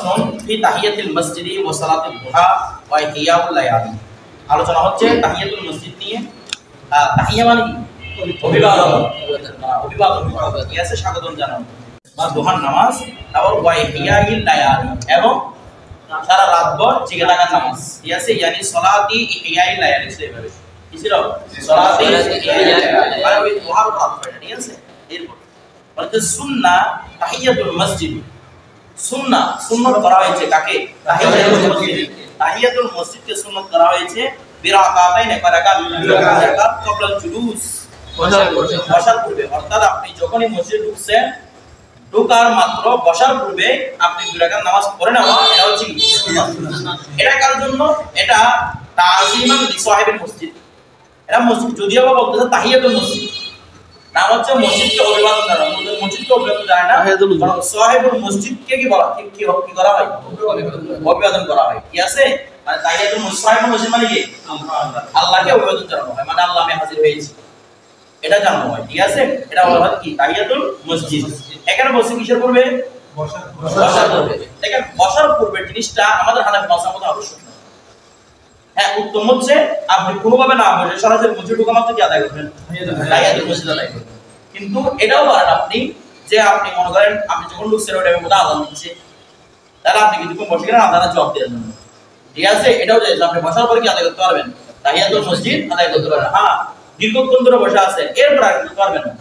ফাসলুন ফি তাহিয়াতুল মসজিদি ওয়া সালাতুল দুহা ওয়া ইহইয়াউল লায়ালি। আলোচনা হচ্ছে তাহিয়াতুল মসজিদ নিয়ে। তাহিয়া মানে কি? অভিবাদন। অভিবাদন কি আছে? স্বাগতম জানানো বা দুহার নামাজ। তারপর ওয়া ইহইয়াউল লায়ালি এবং সারা রাতভর জেগে থাকার নামাজ। ঠিক আছে? ইয়ানি সালাতি ইহইয়াউল লায়ালি সেভাবে কি ছিল? সালাতি ইহইয়াউল লায়ালি আর ওই দুহার রাত হয়। ঠিক আছে? এরপর বলতে সুন্নাহ তাহিয়াতুল মসজিদ। সুন্নাহ সুন্নাত করা হয়েছে কাকে? তাহিয়াতুল মসজিদ। তাহিয়াতুল মসজিদকে সুন্নাত করা হয়েছে বিরাকাতাইন রাকাত রাকাত ক্বাবলা জুলুস বসার পূর্বে। অর্থাৎ আপনি যখনই মসজিদে ঢুকছেন ঢোকার মাত্র বসার পূর্বে আপনি দুই রাকাত নামাজ পড়ে নেওয়া, এটা হচ্ছে সুন্নাত। এটা কার জন্য? এটা তাজিমান লি সাহিবুল মসজিদ। এটা মসজিদ যদিও বা বলতেছে তাহিয়াতুল মসজিদ, নাম হচ্ছে মসজিদকে অভিবাদন করা। মসজিদকে অভিবাদন যায় না, বরং সাহিবুল মসজিদকে কি বলা কি করা হয়? অভিবাদন করা হয়। কি আছে? মানে তাহিয়াতুল মসজিদ, সাহিবুল মসজিদ মানে কি? আল্লাহকে অভিবাদন জানানো হয়, মানে আল্লাহ আমি হাজির হয়েছি এটা জানানো হয়। ঠিক আছে? এটা বলা হয় কি? তাহিয়াতুল মসজিদ। এখানে বসে কিসের পূর্বে? বসার পূর্বে। দেখেন বসার পূর্বে জিনিসটা আমাদের হানাফি মাযহাব মতে আবশ্যক না। হ্যাঁ, উত্তম হচ্ছে আপনি কোনোভাবে না বসে সরাসরি মসজিদে ঢোকা মাত্র কি আদায় করবেন? তাহিয়াতুল মসজিদ আদায় করবেন। কিন্তু এটাও পারেন আপনি যে আপনি মনে করেন আপনি যখন ঢুকছেন ওই টাইমের মধ্যে আযান দিচ্ছে, তাহলে আপনি কিছুক্ষণ বসে গেলেন আযানের জবাব দেওয়ার জন্য। ঠিক আছে? এটাও যে আপনি বসার পরে কি আদায় করতে পারবেন? তাহিয়াতুল মসজিদ আদায় করতে পারবেন। হ্যাঁ, দীর্ঘক্ষণ ধরে বসে আছে এরপর আর করতে পারবেন না,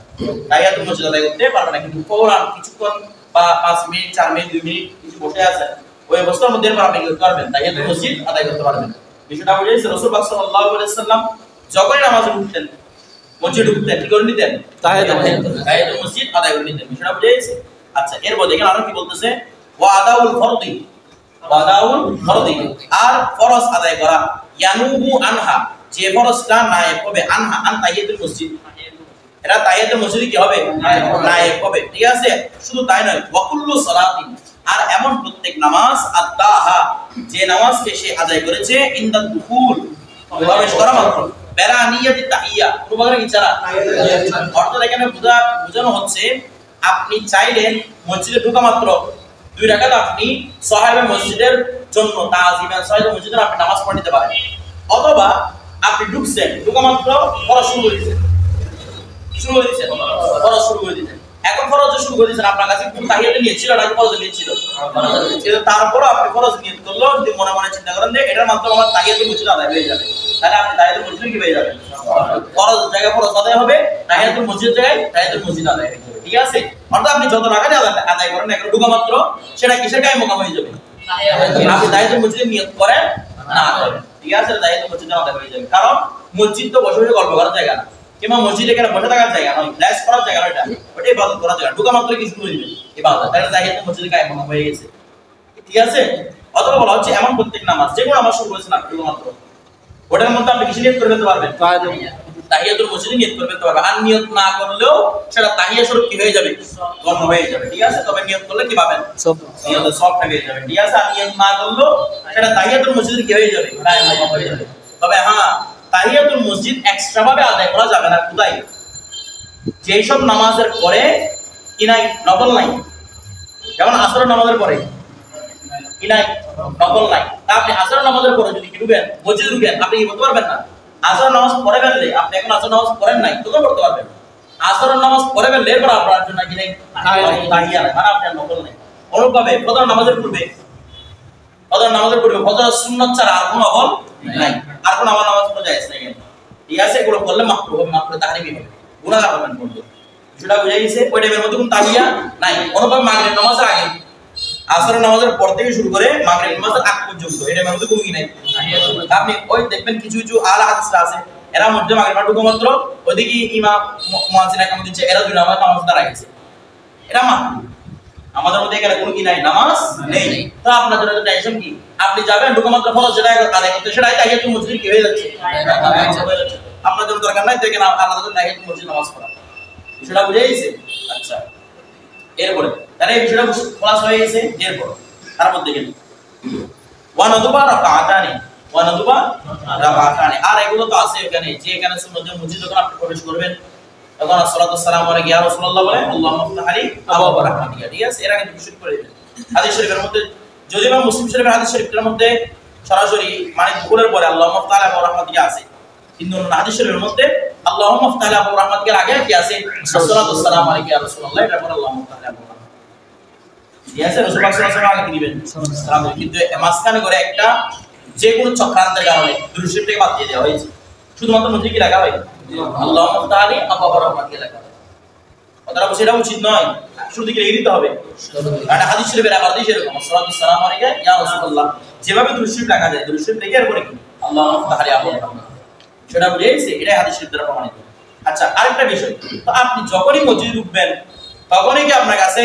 তাহিয়াতুল মসজিদ আদায় করতে পারবেন না। কিন্তু ফৌরান কিছুক্ষণ বা 5 মিনিট 4 মিনিট 2 মিনিট কিছু বসে আছেন, ওই অবস্থার মধ্যে এরপর আপনি করতে পারবেন, তাহিয়াতুল মসজিদ আদায় করতে পারবেন। বিষয়টা বুঝেছেন? রাসূল পাক সাল্লাল্লাহু আলাইহি ওয়াসাল্লাম যখনই নামাজে উঠতেন মসজিদে ঢুকতেন কি করে নিতেন? তাহিয়াতুল মসজিদ আদায় করে নিতেন। বিষয়টা বুঝেছেন? আচ্ছা, এরপর দেখেন আরো কি বলতেছে, ওয়া আদাউল ফরদি, ওয়া আদাউল ফরদি আর ফরজ আদায় করা, ইয়ানুবু আনহা যে ফরজটা নায়েব হবে, আনহা আন তাহিয়াতুল মসজিদ, এটা তাহিয়াতুল মসজিদে কি হবে? নায়েব হবে। ঠিক আছে? শুধু তাই নয়, ওয়া কুল্লু সালাতিন আর এমন প্রত্যেক নামাজ আদাহা যে নামাজকে সে আদায় করেছে ইনদাল দুখুল প্রবেশ করা মাত্র, বেলা নিয়াতি তাহিয়া পুরোপুরি কি ছাড়া। অর্থাৎ এখানে বোঝানো হচ্ছে আপনি চাইলেন মসজিদে ঢোকা মাত্র 2 রাকাত আপনি সাহাবে মসজিদের জন্য তাজিমান সাহাবে মসজিদের আপনি নামাজ পড়ে নিতে পারেন, অথবা আপনি ঢুকছেন ঢোকা মাত্র ফরজ শুরু করে দিয়েছেন ফরজ শুরু করে দিয়েছেন। এখন ফরজ শুরু করে দিয়েছেন, আপনার কাছে কোন তাহিয়াতে নিয়েছিল নাকি ফরজ নিয়েছিল? তারপর আপনি ফরজ নিয়ত করলো, যদি মনে মনে চিন্তা করেন যে এটার মাধ্যমে আমার তাহিয়াতুল মসজিদ আদায় হয়ে যাবে, তাহলে আপনি তাহিয়াতুল মসজিদ কি পেয়ে যাবেন? ফরজ জায়গায় ফরজ আদায় হবে, তাহিয়াতুল মসজিদ জায়গায় তাহিয়াতুল মসজিদ আদায় হয়ে যাবে। ঠিক আছে? অর্থাৎ আপনি যত রাকাত আদায় করেন এখন ঢোকা মাত্র সেটা কিসের গায়ে মোকাম হয়ে যাবে? আপনি তাহিয়াতুল মসজিদে নিয়ত করেন না করেন, ঠিক আছে, তাহিয়াতুল মসজিদ আদায় হয়ে যাবে। কারণ মসজিদ তো বসে বসে গল্প করার জায়গা না, কিংবা মসজিদে এখানে বসে থাকার জায়গা নয়, রিল্যাক্স করার জায়গা নয়, ওটা ইবাদত করার জায়গা। ঢোকা মাত্র কি শুরু হয়ে যাবে ইবাদত, তাহলে তাহিয়াতুল মসজিদে গায়ে মোকাম হয়ে গেছে। ঠিক আছে? অথবা বলা হচ্ছে এমন প্রত্যেক নামাজ যেগুলো নামাজ শুরু করেছেন আপনি ঢোকা মাত্র ওটার মধ্যে আপনি কিছু নিয়ত করে ফেলতে পারবেন, তাহিয়াতুল মসজিদে নিয়ত করে ফেলতে পারবেন। আর নিয়ত না করলেও সেটা তাহিয়া স্বরূপ কি হয়ে যাবে? গণ্য হয়ে যাবে। ঠিক আছে? তবে নিয়ত করলে কি পাবেন? নিয়তের সওয়াব পেয়ে যাবেন। ঠিক আছে? আর নিয়ত না করলেও সেটা তাহিয়াতুল মসজিদে কি হয়ে যাবে? গায়ে মোকাম হয়ে যাবে। তবে হ্যাঁ, তাহিয়াতুল মসজিদ এক্সট্রা ভাবে আদায় করা যাবে না। কোথায়? যেই সব নামাজের পরে কি নাই? নফল নাই। যেমন আসরের নামাজের পরে কি নাই? নফল নাই। তা আপনি আসরের নামাজের পরে যদি কি ঢুকেন মসজিদে ঢুকেন, আপনি কি করতে পারবেন না? আসরের নামাজ পড়ে ফেললে আপনি এখন আসরের নামাজ পড়েন নাই, তখন করতে পারবেন। আসরের নামাজ পড়ে ফেললে এরপর আপনার জন্য কি নাই? তাহিয়া নাই, মানে আপনার নফল নাই। অনুরূপভাবে ফজর নামাজের পূর্বে ফজর সুন্নাত ছাড়া আর কোনো নফল নাই, আর কোনো আমার নামাজ পড়া জায়েজ নাই। ঠিক আছে? এগুলো করলে মাকরুহ হবে, মাকরুহ তাহরিমি হবে, গুনাহ হবেন বন্ধু। সেটা বুঝে গেছে? ওই টাইমের মধ্যে কোনো তাহিয়া নাই। অনুরূপভাবে মাগরিব নামাজের আগে, আসরের নামাজের পর থেকে শুরু করে মাগরিব নামাজের আগ পর্যন্ত এই টাইমের মধ্যে কোনো কি নাই। আপনি ওই দেখবেন কিছু কিছু আলা হাদিসরা আছে, এরা মধ্যে মাগরিব ঢুকো মাত্র ওইদিকে ইমাম মুয়াজ্জিন একামত দিচ্ছে, এরা দুই নামাজ দাঁড়ায় গেছে, এটা মাকরুহ। আমাদের মধ্যে এখানে কোনো কি নাই, নামাজ নেই। তো আপনার জন্য টেনশন কি? আপনি যাবেন ঢুকো মাত্র ফরজ যেটা আদায় করতে, সেটাই তাহিয়াতুল মসজিদ কি হয়ে যাচ্ছে? আপনার জন্য দরকার নাই দেখেন আলাদা করে তাহিয়াতুল মসজিদ নামাজ পড়া। সেটা বুঝে গেছে? আচ্ছা, এরপরে তাহলে এই বিষয়টা খোলাস হয়ে গেছে। এরপর তারপর দেখেন ওয়ানাদুবা রাকাতানি, আর এগুলো তো আছে এখানে, যে এখানে সুন্নাতের মসজিদ যখন আপনি প্রবেশ করবেন তখন আসসালাতু ওয়াসসালামু আলাইহি ইয়া রাসূলুল্লাহ বলে আল্লাহুম্মা ফতাহ আলী আবওয়াব রাহমাতিকা। ঠিক আছে? এর আগে কিছু করে দিবেন। হাদিস শরীফের মধ্যে যদি বা মুসলিম শরীফের হাদিস শরীফের মধ্যে সরাসরি মানে দুপুরের পরে আল্লাহুম্মা তাআলা ওয়া রাহমাতিকা আছে, কিন্তু হাদিস শরীফের মধ্যে আল্লাহুম্মা তাআলা ওয়া রাহমাতিকা আগে কি আছে সাল্লাল্লাহু আলাইহি আলাইকা ইয়া রাসূলুল্লাহ, এটা পরে আল্লাহুম্মা তাআলা ওয়া রাহমাতিকা ইয়াসে রাসূলুল্লাহ সাল্লাল্লাহু আলাইহি আগে দিবেন সালাম, কিন্তু মাঝখানে করে একটা যে কোনো চক্রান্তের কারণে দুরূদ শরীফটাকে বাদ দিয়ে দেওয়া হয়েছে, শুধুমাত্র মধ্যে কি লাগা হয় আল্লাহুম্মা তাআলা ওয়া রাহমাতিকা লাগা হয়। কথাটা বলছি এটা উচিত নয়, শুরু থেকে লিখে দিতে হবে। কারণ হাদিস শরীফের আবার দিয়েছে এরকম আসসালামু আলাইকা ইয়া রাসূলুল্লাহ, যেভাবে দুরূদ শরীফ লেখা যায় দুরূদ শরীফ লিখে এরপরে কি আল্লাহুম্মা তাআলা ওয়া রাহমাতিকা, সেটা বুঝেছে, এটাই হাদিস শরীফ দ্বারা প্রমাণিত। আচ্ছা, আরেকটা বিষয়, তো আপনি যখনই মসজিদে ঢুকবেন তখনই কি আপনার কাছে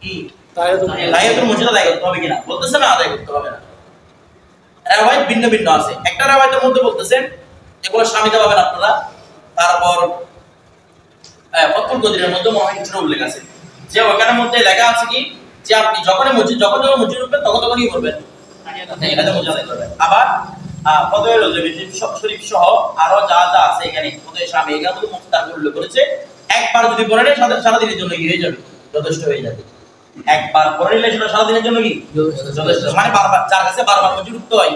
কি তাহিয়াতুল মসজিদ আদায় করতে হবে কিনা? বলতেছে না আদায় করতে হবে না, রাওয়ায়াত ভিন্ন ভিন্ন আছে। একটা রাওয়ায়াতের মধ্যে বলতেছেন এগুলো স্বামীতে পাবেন আপনারা, তারপর ফতুল কদিরের মধ্যে মনে হয় কিছুটা উল্লেখ আছে যে ওখানের মধ্যে লেখা আছে কি যে আপনি যখন মসজিদ উঠবেন তখনই করবেন তাহিয়াতুল মসজিদ আদায় করবেন। আবার ফতোয়া শরীফ সহ আরো যা যা আছে এখানে ফতোয়া স্বামী এগুলো মুফতার উল্লেখ করেছে, একবার যদি পড়ে নেয় সারা দিনের জন্য কি হয়ে যাবে, যথেষ্ট হয়ে যাবে। একবার পড়ে নিলে সেটা সারা দিনের জন্য কি যথেষ্ট, মানে বারবার যার কাছে বারবার মসজিদ উঠতে হয়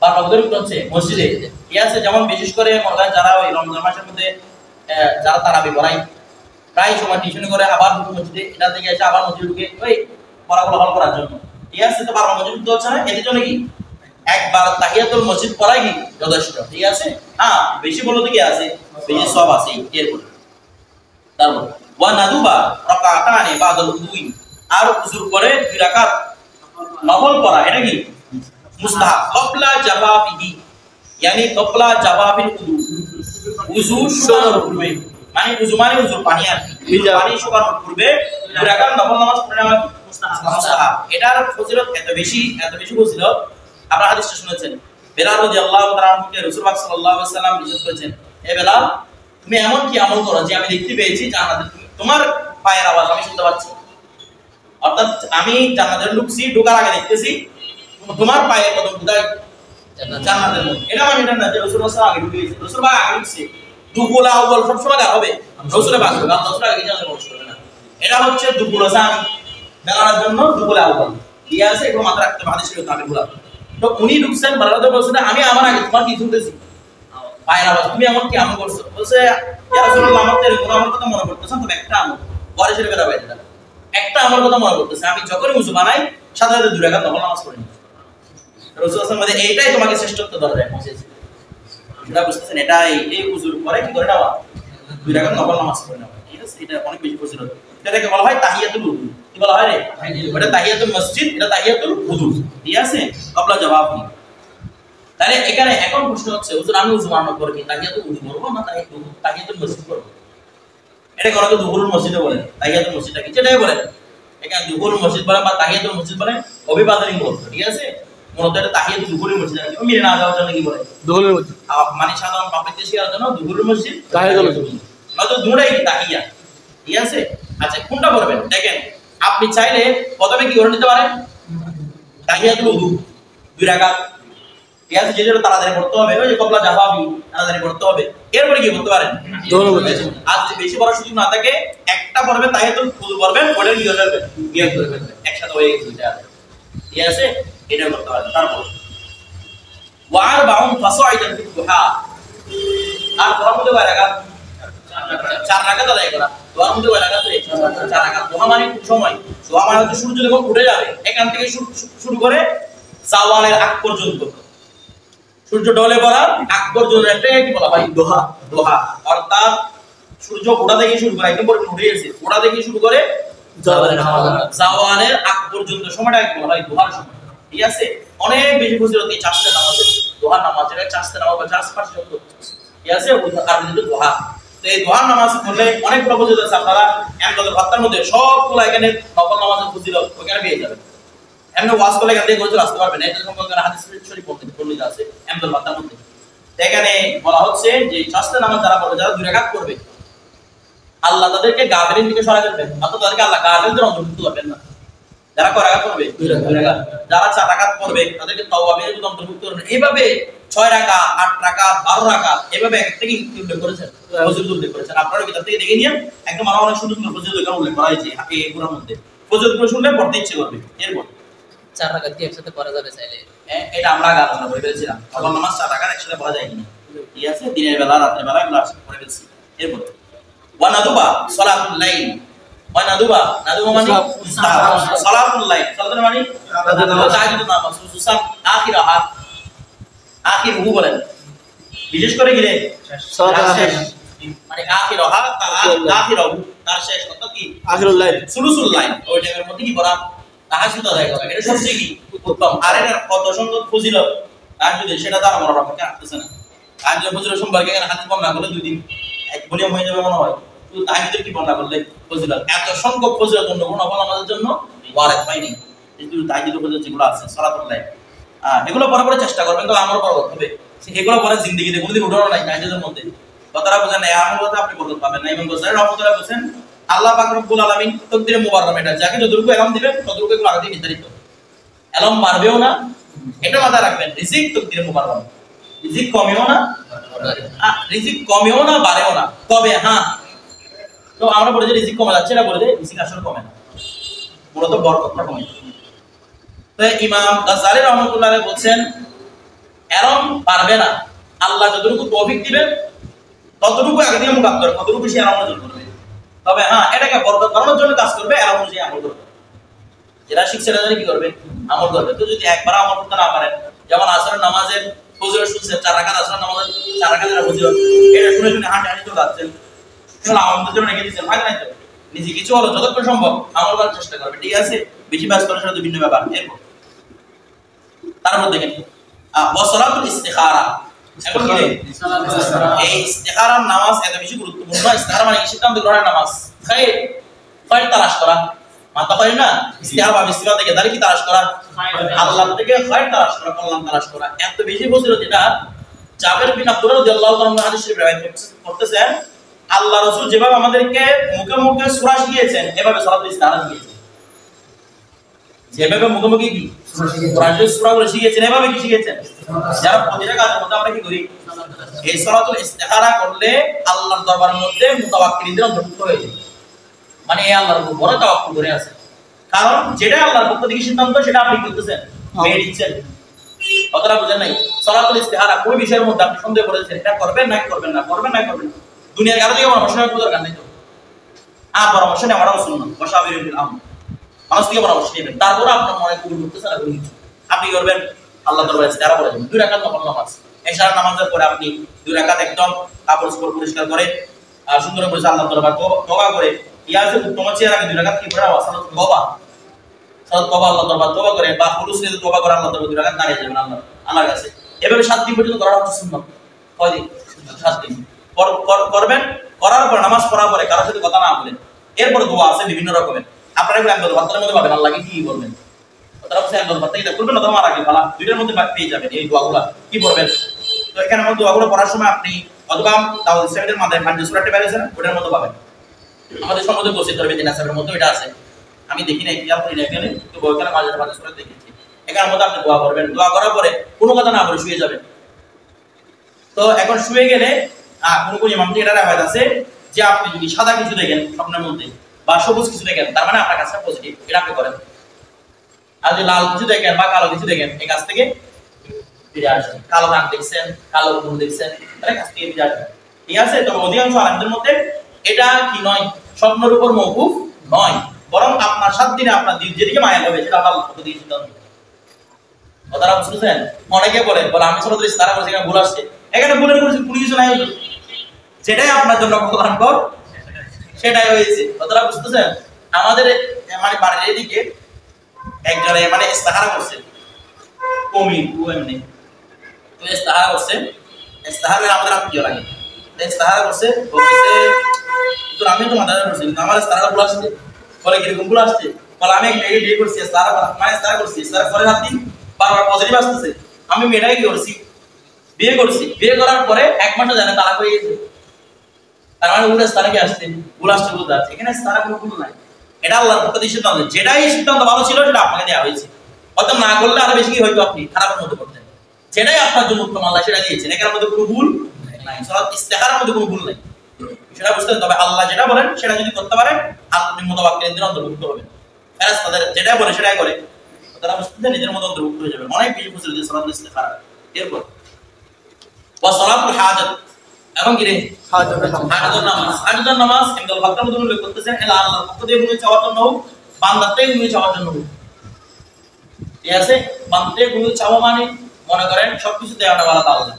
বারবার উঠতে হচ্ছে মসজিদে কি আছে। যেমন বিশেষ করে যারা ওই রমজান মাসের মধ্যে যারা তারাবি পড়ায় প্রায় সময় টিউশন করে আবার মসজিদে, এটা থেকে এসে আবার মসজিদে ঢুকে ওই পড়াগুলো হল করার জন্য, ঠিক আছে, তো বারবার মসজিদ উঠতে হচ্ছে না, এর জন্য কি একবার তাহিয়াতুল মসজিদ পড়াই কি যথেষ্ট, ঠিক আছে। হ্যাঁ, বেশি বলতে কি আছে, বেশি সব আছে এরপর। তারপর ওয়া নাদুবা রাকাতানি বাদাল উযুই, আর উযুর পরে 2 রাকাত নফল পড়া, এটা কি মুস্তাহাব ক্বাবলা জাওয়াবিহি, yani ক্বাবলা জাওয়াবিল উযু, উযু শুকানোর পূর্বে, মানে উযু মানে উযুর পানি আর পানি শুকানোর পূর্বে 2 রাকাত নফল নামাজ পড়া মুস্তাহাব। এটার ফজিলত এত বেশি ফজিলত, আপনারা হাদিসটা শুনেছেন বেলাল রাদিয়াল্লাহু তাআলা আনহুকে রাসূল পাক সাল্লাল্লাহু আলাইহি ওয়াসাল্লাম জিজ্ঞেস করেছেন, হে বেলাল তুমি এমন কি আমল করো যে আমি দেখতে পেয়েছি জান্নাতে তোমার পায়ের আওয়াজ আমি শুনতে পাচ্ছি, অর্থাৎ আমি জান্নাতে ঢুকছি, ঢোকার আগে দেখতেছি তোমার পায়ের কদম কোথায় জান্নাতের মধ্যে। এটা মানে এটা না যে রাসূলুল্লাহ সাল্লাল্লাহু আলাইহি ওয়াসাল্লাম আগে ঢুকেছে, রাসূল ভাই আগে ঢুকছে, দুপুল আউয়াল সব সময় হবে রাসূলের বাসবে, আল্লাহ রাসূল আগে জান্নাতে প্রবেশ করবে না। এটা হচ্ছে দুপুল সানি দাঁড়ানোর জন্য দুপুল আউয়াল, ঠিক আছে, এগুলো মাথায় রাখতে হবে হাদিসের তাবিরগুলো। তো উনি ঢুকছেন বারাকাত বলছেন আমি আমার আগে তোমার কি শুনতেছি পায়ের আওয়াজ, তুমি এমন কি আমল করছো? বলছে ইয়া রাসূলুল্লাহ আমার তো এরকম আমল কথা মনে পড়তেছে, তবে একটা আমল পরে সেটা বের হবে, একটা আমল কথা মনে পড়তেছে, আমি যখনই ওযু বানাই সাথে সাথে 2 রাকাত নফল নামাজ পড়ি। রাসূল সাল্লাল্লাহু আলাইহি ওয়াসাল্লাম এইটাই তোমাকে শ্রেষ্ঠত্ব দরজায় পৌঁছেছে, এটা বুঝতেছেন, এটাই এই ওযুর পরে কি করে নেওয়া 2 রাকাত নফল নামাজ পড়ে নেওয়া, ঠিক আছে, এটা অনেক বেশি ফজিলত। এটাকে বলা হয় তাহিয়াতুল উযু, কি বলা হয় রে? ওটা তাহিয়াতুল মসজিদ, এটা তাহিয়াতুল উযু, ঠিক আছে, ক্বাবলা জাওয়াবি। তাহলে এখানে এখন প্রশ্ন হচ্ছে হুজুর আমি ওযু বানানোর পরে কি তাহিয়াতুল উযু করব না তাহিয়াতুল মসজিদ করব? এটা করা তো দুহুরুল মসজিদে বলে, তাহিয়াতুল মসজিদটা কি সেটাই বলে, এখানে দুহুরুল মসজিদ বলে বা তাহিয়াতুল মসজিদ বলে অভিবাদনী মুহূর্ত, ঠিক আছে, মূলত এটা তাহিয়াতুল দুহুরুল মসজিদ আর কি মিলে না যাওয়ার জন্য কি বলে দুহুরুল মসজিদ, মানে সাধারণ পাবলিক শেখার জন্য দুহুরুল মসজিদ তাহিয়াতুল মসজিদ, নয়তো দুটোই তাহিয়া, ঠিক আছে। আচ্ছা কোনটা করবেন দেখেন, আপনি চাইলে প্রথমে কি করে নিতে পারেন তাহিয়াতুল উযু 2 রাকাত, ঠিক আছে, যেটা তাড়াতাড়ি পড়তে হবে, ওই যে ক্বাবলা জাওয়াবি তাড়াতাড়ি পড়তে হবে, এরপরে কি করতে পারেন আর যদি বেশি বড় সুযোগ না থাকে একটা পড়বে তাহিয়াতুল উযু পড়বেন, ওটা কি করবেন বিয়ে করবেন, একসাথে হয়ে গেছে দুইটা, ঠিক আছে, এটা করতে পারেন। তারপর ওয়ার বাউন ফাসাইদান ফি দুহা, আর দোয়ার মধ্যে কয় রাকাত 4 রাকাত আদায় করা, দোয়ার মধ্যে কয় রাকাত 4 রাকাত। দোয়া মানে সময়, দোয়া মানে হচ্ছে সূর্য যখন উঠে যাবে এখান থেকে শুরু করে জাওয়ালের আগ পর্যন্ত, সূর্য ঢলে পড়ার আগ পর্যন্ত এটাকে কি বলা হয় দোহা। দোহা অর্থাৎ সূর্য ওঠা থেকে শুরু করে একদম পরে উঠে গেছে, ওঠা থেকে শুরু করে জাওয়ালের আগ পর্যন্ত সময়টা কি বলা হয় দোহার সময়, ঠিক আছে। অনেক বেশি ফজিলত এই চাষতে নামাজে, দোহার নামাজ, এটা চাষতে নামাজ বা চাষ পাঠ শব্দ, ঠিক আছে, আর কিন্তু দোহা। তো এই দোহার নামাজ পড়লে অনেক ফজিলত আছে, আপনারা আমদাদের ভাত্তার মধ্যে সবগুলো এখানে নফল নামাজের ফজিলত ওখানে পেয়ে যাবেন। এমনি ওয়াজ করলে এখান থেকে গোছল আসতে পারবেন, এটা সম্পর্কে হাদিস শরীফ বর্ণিত আছে আমদাদের ভাত্তার মধ্যে। এখানে বলা হচ্ছে যে চাষতে নামাজ যারা পড়বে, যারা 2 রাকাত করবে আল্লাহ তাদেরকে গাফিলিন থেকে সরাই দেবেন, অর্থাৎ তাদেরকে আল্লাহ গাফিলদের অন্তর্ভুক্ত করবেন না। যারা কয় রাকাত পড়বে 2 রাকাত, যারা 4 রাকাত পড়বে তাদেরকে তাওয়াবিনের অন্তর্ভুক্ত করবেন। এইভাবে 6 রাকাত 8 রাকাত 12 রাকাত এভাবে এক থেকে উল্লেখ করেছেন, ফজিলত উল্লেখ করেছেন। আপনারা কিতাব থেকে দেখে নিন, একদম অনেক সুন্দর সুন্দর ফজিলত এখানে উল্লেখ করা হয়েছে এই পুরার মধ্যে। ফজিলতগুলো শুনলে পড়তে ইচ্ছে করবে। এরপর 4 রাকাত কি একসাথে পড়া যাবে চাইলে? এটা আমরা আগে আলোচনা করে ফেলেছিলাম, নফল নামাজ 4 রাকাত একসাথে পড়া যায় কিনা, ঠিক আছে? দিনের বেলা রাতের বেলা এগুলো একসাথে পড়ে ফেলছি। এরপর ওয়া নাদুবা সালাতুল লাইল, ওয়া নাদুবা মানে সালাতুল লাইল, সালাতুল মানে তাহাজ্জুদ নামাজ, সুসাম আখিরাহা, আখিরহু বলেন, বিশেষ করে গিয়ে মানে আখিরাহা, আখিরাহু তার শেষ কত কি আখিরুল লাইল, সুলুসুল লাইল, ওই টাইমের মধ্যে কি করা তাহাজ্জুদ আদায় করা, এটা সবচেয়ে কি উত্তম। আর এটার কত সংখ্যক ফজিলত তাহাজ্জুদ, সেটা তো আমরা রাখতে আসতেছে না। তাহাজ্জুদ ফজিলত সম্পর্কে এখানে হাদিস বর্ণনা করলে দুই দিন এক ভলিউম হয়ে যাবে মনে হয়। শুধু তাহাজ্জুদের কি বর্ণনা করলে ফজিলত, এত সংখ্যক ফজিলত অন্য কোনো আমল আমাদের জন্য ওয়ারেদ পাইনি। কিন্তু তাহাজ্জুদের ফজিলত যেগুলো আছে সালাতুল লাইল, এগুলো পরে পরে চেষ্টা করবেন, তো আমল পরে করতে হবে। এগুলো পরে জিন্দেগিতে কোনোদিন উঠানো নাই তাহাজ্জুদের মধ্যে। কথাটা বুঝেন, এই আমল কথা আপনি বলতে পাবেন না। ইমাম গজালি রাহমাতুল্লাহ বলেন, আল্লাহ পাক রব্বুল আলামিন তাকদীরে মুবাররম, এটা যাকে যতটুকু এলম দিবেন ততটুকু এগুলো আগে নির্ধারিত, এলম বাড়বেও না, এটা মাথায় রাখবেন। রিজিক তাকদীরে মুবাররম, রিজিক কমেও না, রিজিক কমেও না, বাড়েও না। তবে হ্যাঁ, তো আমরা বলি যে রিজিক কমে যাচ্ছে, এটা বলে যে রিজিক আসলে কমে না, মূলত বরকতটা কমে। তো ইমাম গজালি রাহমাতুল্লাহ বলেন এলম বাড়বে না, আল্লাহ যতটুকু তৌফিক দিবেন ততটুকু আগে দিয়ে মুকাম করে, কতটুকু সে এলম অর্জন করবে। তবে হ্যাঁ, এটাকে বরকত বাড়ানোর জন্য কাজ করবে, এলম অনুযায়ী আমল করবে। যারা শিখছে না কি করবে, আমল করবে। তো যদি একবার আমল করতে না পারেন, যেমন আসরের নামাজের ফজিলত শুনছেন, 4 রাকাত আসরের নামাজের 4 রাকাতের ফজিলত, এটা শুনে শুনে হাঁটে হাঁটে চলে যাচ্ছেন, তাহলে আমাদের জন্য রেখে দিচ্ছেন, ফায়দা নাই তো। নিজে কিছু হলো যতক্ষণ সম্ভব আমল করার চেষ্টা করবে, ঠিক আছে? বেশি ব্যস্ত করার সাথে ভিন্ন ব্যাপার। এরপর তারপর দেখেন ওয়াসলাতুল ইস্তিখারা, এখন কি এই ইস্তিখারার নামাজ এত বেশি গুরুত্বপূর্ণ। ইস্তিখারা মানে সিদ্ধান্ত গ্রহণের নামাজ, খায়র খায়র তালাশ করা, মাথা খায়র না, ইস্তিখারা বা ইস্তিখারা থেকে দাঁড়িয়ে কি তালাশ করা, আল্লাহ থেকে খায়র তালাশ করা, কল্যাণ তালাশ করা। এত বেশি ফজিলত, যেটা জাবের বিন আব্দুল্লাহ রাদিয়াল্লাহু তাআলা হাদিস শরীফ riwayat করতেছেন, আল্লাহ রাসূল যেভাবে আমাদেরকে মুখে মুখে সূরা শিখিয়েছেন, এভাবে সালাতুল ইস্তিখারা শিখিয়েছেন। যেভাবে মুখে মুখে কি কোরআনের সূরাগুলো শিখিয়েছেন, এভাবে কি শিখিয়েছেন? যারা প্রতিটা কাজের মধ্যে আমরা কি করি, এই সালাতুল ইস্তিখারা করলে আল্লাহর দরবারের মধ্যে মুতাওয়াক্কিলদের অন্তর্ভুক্ত হয়ে যায়। মানে এই আল্লাহর উপর বড় তাওয়াক্কুল করে আছে, কারণ যেটা আল্লাহর পক্ষ থেকে সিদ্ধান্ত সেটা আপনি করতেছেন, মেনে নিচ্ছেন। কথাটা বুঝেন নাই? সালাতুল ইস্তিখারা কোন বিষয়ের মধ্যে আপনি সন্দেহ করেছেন, এটা করবেন নাকি করবেন না, করবেন নাকি করবেন না, দুনিয়ার কারো থেকে পরামর্শ নেওয়ার দরকার নেই। তো পরামর্শ নেওয়াটাও সুন্নাত, ওয়াশাবিরুল ফিল আমর, মানুষ থেকে পরামর্শ নেবেন। তারপর আপনার মনে কবুল করতেছে না কোনো কিছু, আপনি করবেন আল্লাহ দরবারে ইস্তিখারা করে যাবেন। 2 রাকাত নফল নামাজ, এশার নামাজের পরে আপনি 2 রাকাত একদম কাপড় চোপড় পরিষ্কার করে সুন্দর করে আল্লাহ দরবারে তওবা করে, ইয়াজে উত্তম চেয়ার আগে 2 রাকাত কি পড়া সালাত তওবা, সালাত তওবা আল্লাহ দরবারে তওবা করে বা খুলুস নিয়ে তওবা করে আল্লাহ দরবারে 2 রাকাত দাঁড়িয়ে যাবেন আল্লাহর কাছে। এভাবে 7 দিন পর্যন্ত করা হচ্ছে সুন্নাত। কয় দিন? 7 দিন করবেন। করার পর নামাজ পড়ার পরে কারোর সাথে কথা না বলেন। এরপর দোয়া আছে বিভিন্ন রকমের, আপনারা এগুলো একদম বার্তার মধ্যে পাবেন, আল্লাহকে কি বলবেন, তারা বলছে একদম বার্তা এটা করবেন না, তোমার আগে ভালো দুইটার মধ্যে পেয়ে যাবেন এই দোয়াগুলো কি পড়বেন। তো এখানে আমার দোয়াগুলো পড়ার সময় আপনি অথবা দাউদ ইসলামের মাধ্যমে মানে সূরাটি বের হয়েছে না, ওটার মধ্যে পাবেন। আমাদের সম্বন্ধে বসে ধরবে দিন আসারের মধ্যে এটা আছে, আমি দেখি না খেয়াল করি না, এখানে তো বইখানে মাঝে মাঝে সূরা দেখেছি। এখানের মধ্যে আপনি দোয়া করবেন, দোয়া করার পরে কোনো কথা না বলে শুয়ে যাবেন। তো এখন শুয়ে গেলে কোনো কোনো ইমাম থেকে এটা রাওয়ায়াত আছে যে আপনি যদি সাদা কিছু দেখেন স্বপ্নের মধ্যে বা সবুজ কিছু দেখেন, তার মানে আপনার কাছে পজিটিভ, এটা আপনি করেন। আর যদি লাল কিছু দেখেন বা কালো কিছু দেখেন, এই কাছ থেকে ফিরে আসেন। কালো নাক দেখছেন, কালো ফুল দেখছেন, তাহলে কাছ থেকে ফিরে আসেন, ঠিক আছে? তবে অধিকাংশ আলেমদের মধ্যে এটা কি নয়, স্বপ্নের উপর মওকুফ নয়, বরং আপনার 7 দিনে আপনার যেদিকে মায়া হবে সেটা আল্লাহর পক্ষ থেকে সিদ্ধান্ত। কথাটা বুঝছেন? অনেকে বলে আমি সালাতুল ইস্তিখারা করছি, এখানে ভুল আসছে, এখানে ভুলের কোনো কিছু নাই, যেটাই আপনার জন্য কল্যাণকর সেটাই হয়েছে। কথাটা বুঝতেছেন? আমাদের মানে বাড়ির এদিকে একজনে মানে ইস্তিখারা করছে, কমি এমনি তো ইস্তিখারা করছে, ইস্তিখারা আমাদের আত্মীয় লাগে, ইস্তিখারা করছে, বলতেছে তো আমি তো মাথা করছি, আমার ইস্তিখারা ভুল আসছে। বলে কিরকম ভুল আসছে? বলে আমি একটা মেয়ে বিয়ে করছি, ইস্তিখারা মানে ইস্তিখারা করছি, ইস্তিখারা করে 7 দিন বারবার পজিটিভ আসতেছে, আমি মেয়েটাকে কি করছি, বিয়ে করছি, বিয়ে করার পরে 1 মাসও জানে তালাক হয়ে গেছে। তার মানে উড়ে ইস্তিখারা কি আসছে, ভুল আসছে, বুঝতে পারছি। এখানে ইস্তিখারা কোনো ভুল নাই, এটা আল্লাহর পক্ষ থেকে সিদ্ধান্ত, যেটাই সিদ্ধান্ত ভালো ছিল সেটা আপনাকে দেওয়া হয়েছে। অত না করলে আরো বেশি কি হয়তো আপনি খারাপের মধ্যে পড়তেন। যেটাই আপনার জন্য উত্তম আল্লাহ সেটা দিয়েছেন, এখানের মধ্যে কোনো ভুল নাই, সালাত ইস্তিখারার মধ্যে কোনো ভুল নাই, সেটা বুঝতেন। তবে আল্লাহ যেটা বলেন সেটা যদি করতে পারেন আপনি মুতাওয়াক্কিলদের অন্তর্ভুক্ত হবেন। ফেরেশতাদের যেটা বলে সেটাই করে, তারা মুসলিমদের নিজের মতো অন্তর্ভুক্ত হয়ে যাবে। অনেক বেশি ফজিলত সালাতুল ইস্তিখারা। এরপর ওয়া সালাতুল হাজাত, এবং কি রে হাজাতুন নামাজ। হাজাতুন নামাজ ইমদাল ফাকর মধ্যে উল্লেখ করতেছেন এলা আল্লাহর পক্ষ থেকে গুনাহ চাওয়ার জন্য হোক, বান্দার থেকে গুনাহ চাওয়ার জন্য হোক। ঠিক আছে, বান্দার থেকে গুনাহ চাওয়া মানে মনে করেন সবকিছু দেওয়াটা আল্লাহ তাআলা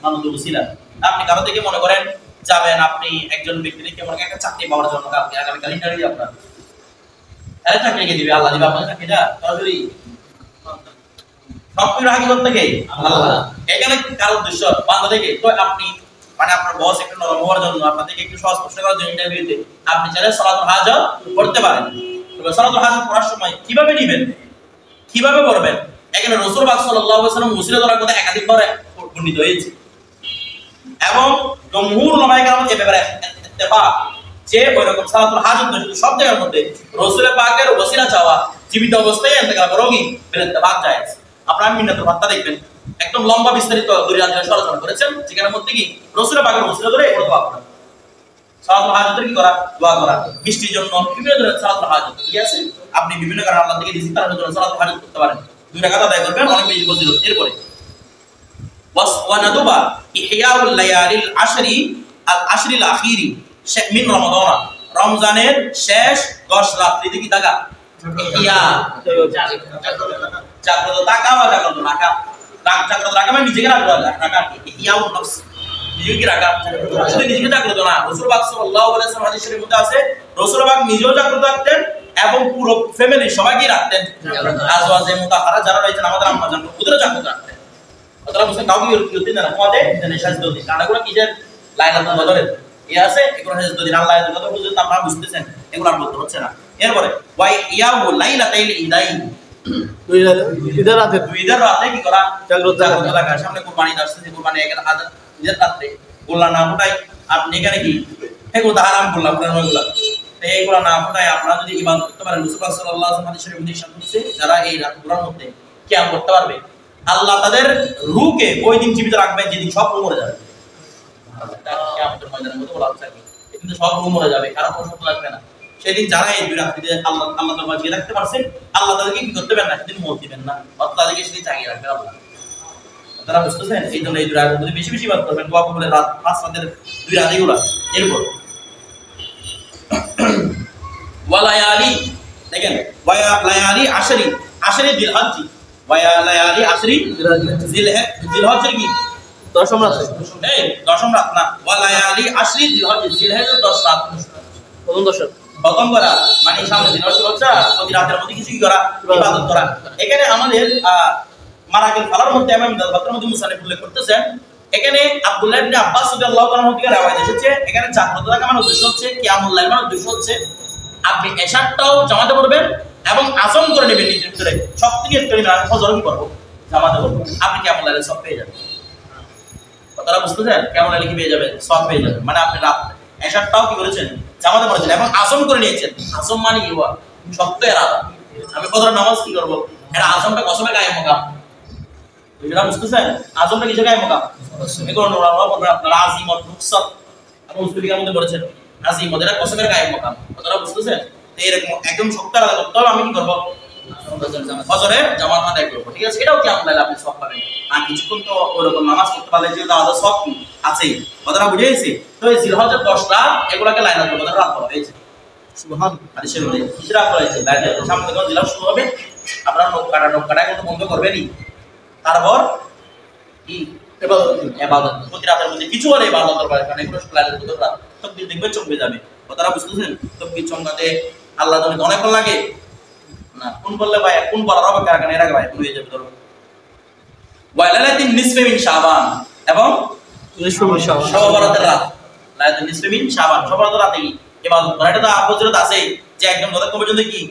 মানব উসিলা। আপনি কারো থেকে মনে করেন যাবেন, আপনি একজন ব্যক্তি থেকে মনে করেন একটা চাকরি পাওয়ার জন্য কালকে আগামীকাল ইন্টারভিউ আপনার, আরে চাকরি কে দিবে? আল্লাহ দিবে আপনাকে চাকরিটা। সরাসরি সবকিছু হাকিকত থেকে আল্লাহ। এখানে কার উদ্দেশ্য? বান্দা থেকে। তো আপনি মানে আপনার বস একটু নরম হওয়ার জন্য, আপনাদেরকে একটু সহজ প্রশ্ন করার জন্য ইন্টারভিউতে আপনি চাইলে সালাতুল হাজাত পড়তে পারেন। তবে সালাতুল হাজাত পড়ার সময় কিভাবে নেবেন, কিভাবে পড়বেন, এখানে রাসূল পাক সাল্লাল্লাহু আলাইহি ওয়াসাল্লাম মুসলিম করার কথা একাধিকবার বর্ণিত হয়েছে, এবং জমহুর উলামায়ে কেরাম এই ব্যাপারে ইত্তেফাক যে ওইরকম সালাতুল হাজাত শুধু সব জায়গার মধ্যে রাসূল পাকের ওসিলা চাওয়া, জীবিত অবস্থায় ইন্তেকাল রোগী ইত্তেফাক জায়েজ। আপনারা মিন্নাতুল ফাত্তা দেখবেন, একদম লম্বা বিস্তারিত দুই রাতে সরাসরি করেছেন, যেখানে মধ্যে কি রাসূল পাকের ওসিলা ধরে এগুলো দোয়া করা, সালাতুল হাজাতের কি করা, দোয়া করা, বৃষ্টির জন্য বিভিন্ন ধরনের সালাতুল হাজাত। ঠিক আছে, আপনি বিভিন্ন কারণে আল্লাহ থেকে রিজিক তার জন্য সালাতুল হাজাত করতে পারেন, দুই রাকাত আদায় করবেন, অনেক বেশি ফজিলত। এরপরে ওয়া নাদুবা ইহয়াউল লায়ালিল আশরি আল আশরিল আখিরি মিন রমাদান, রমজানের শেষ 10 রাত্রিতে কি থাকা, ইয়া জাগ্রত থাকা বা জাগ্রত রাখা। জাগ্রত রাখা মানে নিজেকে রাখা, ইয়াউন নফস, নিজেকে রাখা, শুধু নিজেকে জাগ্রত না। রাসূল পাক সাল্লাল্লাহু আলাইহি ওয়াসাল্লাম হাদিস শরীফের মধ্যে আছে রাসূল পাক নিজেও জাগ্রত রাখতেন এবং পুরো ফ্যামিলি সবাইকে রাখতেন, আজওয়াজে মুতাহারা যারা রয়েছেন আমাদের আম্মা জান ওদেরও জাগ্রত রাখতেন। তারা মুসলিম কাউকে ইউতি না আমাদের জানে সাজদা দিন, কারণগুলো কি যে লাইলাতুল কদরের এই আছে, এগুলো সাজদা দিন, আল্লাহ লাইলাতুল কদর বুঝতে আপনারা বুঝতেছেন, এগুলো আর বলতে হচ্ছে না। এরপরে ওয়াই ইয়াউ লাইলাতাইল ইদাই, দুইদার রাতে কি করা, জাগ্রত থাকা। সামনে কুরবানি আসছে, কুরবানি এর আজাদ ঈদের রাতে গোল্লা না ফুটাই আপনি এখানে কি এগুলো তো হারাম করলাম, এগুলো এইগুলো না ফুটাই আপনারা যদি ইবাদত করতে পারেন, রাসূল সাল্লাল্লাহু আলাইহি ওয়াসাল্লাম হাদিসের মধ্যে ইরশাদ করেছে যারা এই রাতগুলোর মধ্যে কিয়াম করতে পারবে, আল্লাহ তাদের রূহকে ওই দিন জীবিত রাখবেন যেদিন সব রূহ মরে যাবে। কিয়ামতের ময়দানের মধ্যে বলা হচ্ছে কিন্তু সব রূহ মরে যাবে, কারো কোনো শব্দ লাগবে না। সেদিন যারা এই দুই রাত্রিতে আল্লাহ দরবারে গিয়ে রাখতে পারছে, আল্লাহ তাদেরকে কি করতে পারেন না, সেদিন মত দিবেন না, অর্থাৎ তাদেরকে সেদিন জাগিয়ে রাখবেন আল্লাহ। তারা বুঝতেছেন? এই জন্য এই দুই রাতের মধ্যে বেশি বেশি ইবাদত করবেন, দোয়া কবুলের রাত 5 রাতের দুই রাতগুলো। এরপর ওয়ালায়ালি, দেখেন ওয়ালায়ালি আশরি, আশরি জিলহজ্জ, ওয়ালায়ালি আশরি জিলহজ্জের কি 10ম রাত, এই 10ম রাত না, ওয়ালায়ালি আশরি জিলহজ্জ, জিলহজ্জের 10 রাত, প্রথম করা মানে সামনে দিন হচ্ছে প্রতি রাতের মধ্যে কিছু কি করা, ইবাদত করা। এখানে আমাদের মারাকিল ফালার মধ্যে ইমাম দালবাতের মধ্যে মুসান্নিফ উল্লেখ করতেছেন, এখানে আব্দুল্লাহ ইবনে আব্বাস রাদিয়াল্লাহু তাআলা থেকে রওয়ায়াত এসেছে, এখানে জাগ্রত থাকা মানে উদ্দেশ্য হচ্ছে কিয়ামুল লাইল, মানে উদ্দেশ্য হচ্ছে আপনি এশারটাও জামাতে পড়বেন এবং আযম করে নেবেন নিজের ভিতরে, সব থেকে একটু আমি ফজর কি করব, জামাতে পড়ব, আপনি কিয়ামুল লাইলে সব পেয়ে যাবেন। কথাটা বুঝতেছেন? কিয়ামুল লাইলে কি পেয়ে যাবেন, সব পেয়ে যাবেন, মানে আপনি রাত এশারটাও কি করেছেন, জামাতে পড়েছেন এবং আযম করে নিয়েছেন। আযম মানে কি হওয়া, শক্ত এরাদা, আমি ফজর নামাজ কি করব, এটা আযমটা কসমে গায়ে মোকাম, বুঝলা বুঝতেছেন? আযমটা কি জায়গায় মোকাম, এগুলো নোরানো বলবেন আপনারা আজিমত রুকসাত এবং উসুলিকার মধ্যে বলেছেন আজিমত, এটা কসমের গায়ে মোকাম। কথাটা বুঝতেছেন? তো এরকম একদম শক্ত এরাদা করতে হবে, আমি কি করব, ফজরের জামাত আদায় করব। ঠিক আছে, এটাও কি আমরা আপনি সব পাবেন। আর কিছুক্ষণ তো ওরকম নামাজ পড়তে পারলে যে দাদা সব আছেই, কথাটা বুঝে গেছে? তো এই জিলহজ্জের 10 রাত এগুলাকে লাইলাতুল কদর রাত বলা হয়েছে। সুবহানাল্লাহ, হাদিসের মধ্যে কি রাত বলা হয়েছে, লাইলাতুল সামনে যখন জিলহজ শুরু হবে আপনারা নখ কাটা কিন্তু বন্ধ করবেনই, তারপর কি ইবাদত প্রতি রাতের মধ্যে কিছু হলে ইবাদত করবেন, কারণ এগুলো লাইলাতুল কদর রাত। তাকবীর দেখবে চমকে যাবে, কথাটা বুঝতেছেন? তাকবীর চমকাতে আল্লাহ জানে অনেকক্ষণ লাগে না, কোন বললে ভাই কোন বলার অপেক্ষা রাখেন, এর আগে ভাই ভুলে যাবে। ধরো ওয়ালালাতিন নিসফে মিন শাবান, এবং নিসফে মিন শাবান শব বরাতের রাত, লাইলাতুন নিসফে মিন শাবান শব বরাতের রাতে কি ইবাদত করা, এটা তো ফজরত আছে যে একদম যতক্ষণ পর্যন্ত কি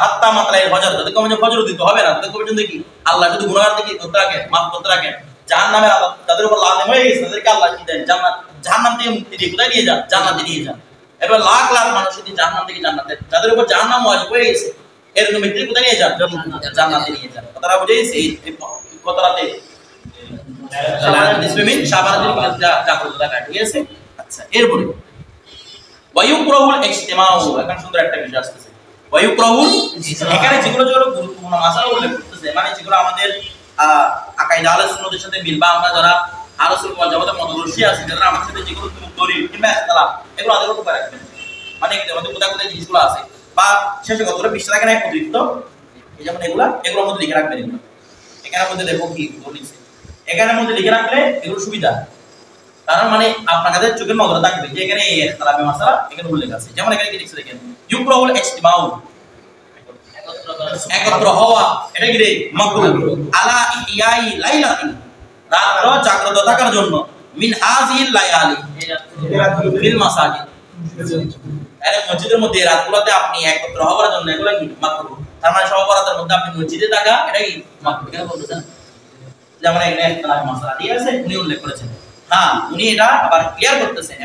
হাত্তা মাতলাইল ফজর, যতক্ষণ পর্যন্ত ফজর উদিত হবে না ততক্ষণ পর্যন্ত কি আল্লাহ যদি গুনাহগারদের কি করতে রাখেন, মাফ করতে রাখেন। জাহান্নামের আযাব তাদের উপর লাজিম হয়ে গেছে, তাদেরকে আল্লাহ কি দেন, জান্নাত, জাহান্নাম থেকে মুক্তি দিয়ে কোথায় নিয়ে যান, জান্নাতে নিয়ে যান। এবার লাখ লাখ মানুষ যদি জাহান্নাম থেকে জান্নাতে, যাদের উপর জাহান্নাম ওয়াজিব হয়ে গেছে এরকম ব্যক্তি কোথায় নিয়ে যান, জান্নাতে নিয়ে যান। কথাটা বুঝে গেছে? এই কত রাতে নিসফে মিন শাবানের জাগ্রত থাকা। ঠিক আছে, আচ্ছা। এরপরে ওয়ায়ুকরাহুল ইজতিমাউ, এখন সুন্দর একটা বিষয় আসছে, ওয়ায়ুক্রাহুল, এখানে যেগুলো যেগুলো গুরুত্বপূর্ণ মাসালা উল্লেখ করতেছে, মানে যেগুলো আমাদের আকাইদা আহলে সুন্নাতের সাথে মিল, বা আমরা যারা আহলে সুন্নাত ওয়াল জামাতের মতদর্শী আছি, যারা আমাদের সাথে যেগুলো দলিল কিংবা ইখতিলাফ, এগুলো আলাদা করে রাখবেন। মানে আমাদের কোথায় কোথায় জিনিসগুলো আছে, বা শেষে কতটা পৃষ্ঠা থাকে না অতিরিক্ত, এই যেমন এগুলোর মধ্যে লিখে রাখবেন। এগুলো এখানের মধ্যে দেখো কি বলিছে, এখানের মধ্যে লিখে রাখলে এগুলো সুবিধা। কারণ মানে আপনার কাছে চোখের নজরে থাকবে যে এখানে এই ইখতিলাফি মাসালা এখানে উল্লেখ আছে। যেমন এখানে কি লিখছে দেখেন, ইউকরাহুল ইজতিমাউ, একত্র হওয়া, এটা কি রে মাকরুহ, আলা ইহয়াই লাইলাতিন, রাত্র জাগ্রত থাকার জন্য, মিন হাযিহিল লায়ালি ফিল মাসাজিদ, আরে মসজিদের মধ্যে রাতগুলোতে আপনি একত্র হওয়ার জন্য, এগুলো কি মাকরুহ। তার মানে সব অপরাধের মধ্যে আপনি মসজিদে থাকা, এটা কি মাকরুহ। কেন বলতেছেন? যেমন এখানে ইখতিলাফি মাসালা ঠিক আছে, উনি উল্লেখ করেছেন। হ্যাঁ, উনি এটা আবার ক্লিয়ার করতেছেন,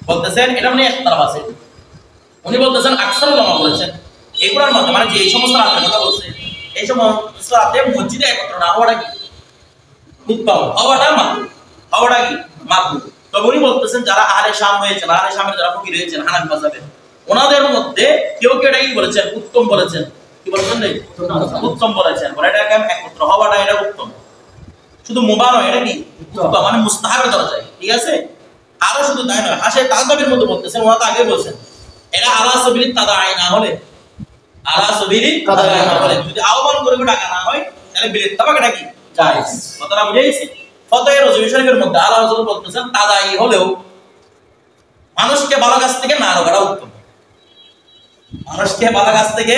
বলতেছেন এটা মানে ইখতিলাফ আছে। উনি বলতেছেন আকসার উলামা বলেছেন এগুলোর মধ্যে, মানে যে এই সমস্ত রাতের কথা বলছে, এই সমস্ত রাতে মসজিদে একত্র না হওয়াটা কি উত্তম, হওয়াটা মাকরুহ, হওয়াটা কি মাকরুহ। তবে উনি বলতেছেন যারা আহলে শাম হয়েছেন, আহলে শামের যারা ফকিহ হয়েছেন হানাফি মাযহাবের, ওনাদের মধ্যে কেউ কেউ এটা কি বলেছেন, উত্তম বলেছেন। কি বলেছেন? উত্তম বলেছেন। বলে এটা একত্র হওয়াটা এটা উত্তম, শুধু মুবাহ নয়, এটা কি উত্তম, মানে মুস্তাহাবের দরজায়, ঠিক আছে। আরো শুধু তাই নয়, হাসে তাদাবির মধ্যে বলতেছেন, ওরা তো আগে বলছেন এটা আলা সাবিলিত তাদাই না হলে, আলা সাবিলিত তাদাই না হলে, যদি আহ্বান করে টাকা না হয় তাহলে বিলিত তাবাকটা কি জায়েজ। কথাটা বুঝাইছি? ফতোয়া রাজবি শরীফের মধ্যে আলা হযরত বলতেছেন তাদাই হলেও মানুষকে ভালো কাজ থেকে না রোকাটা উত্তম, মানুষকে ভালো কাজ থেকে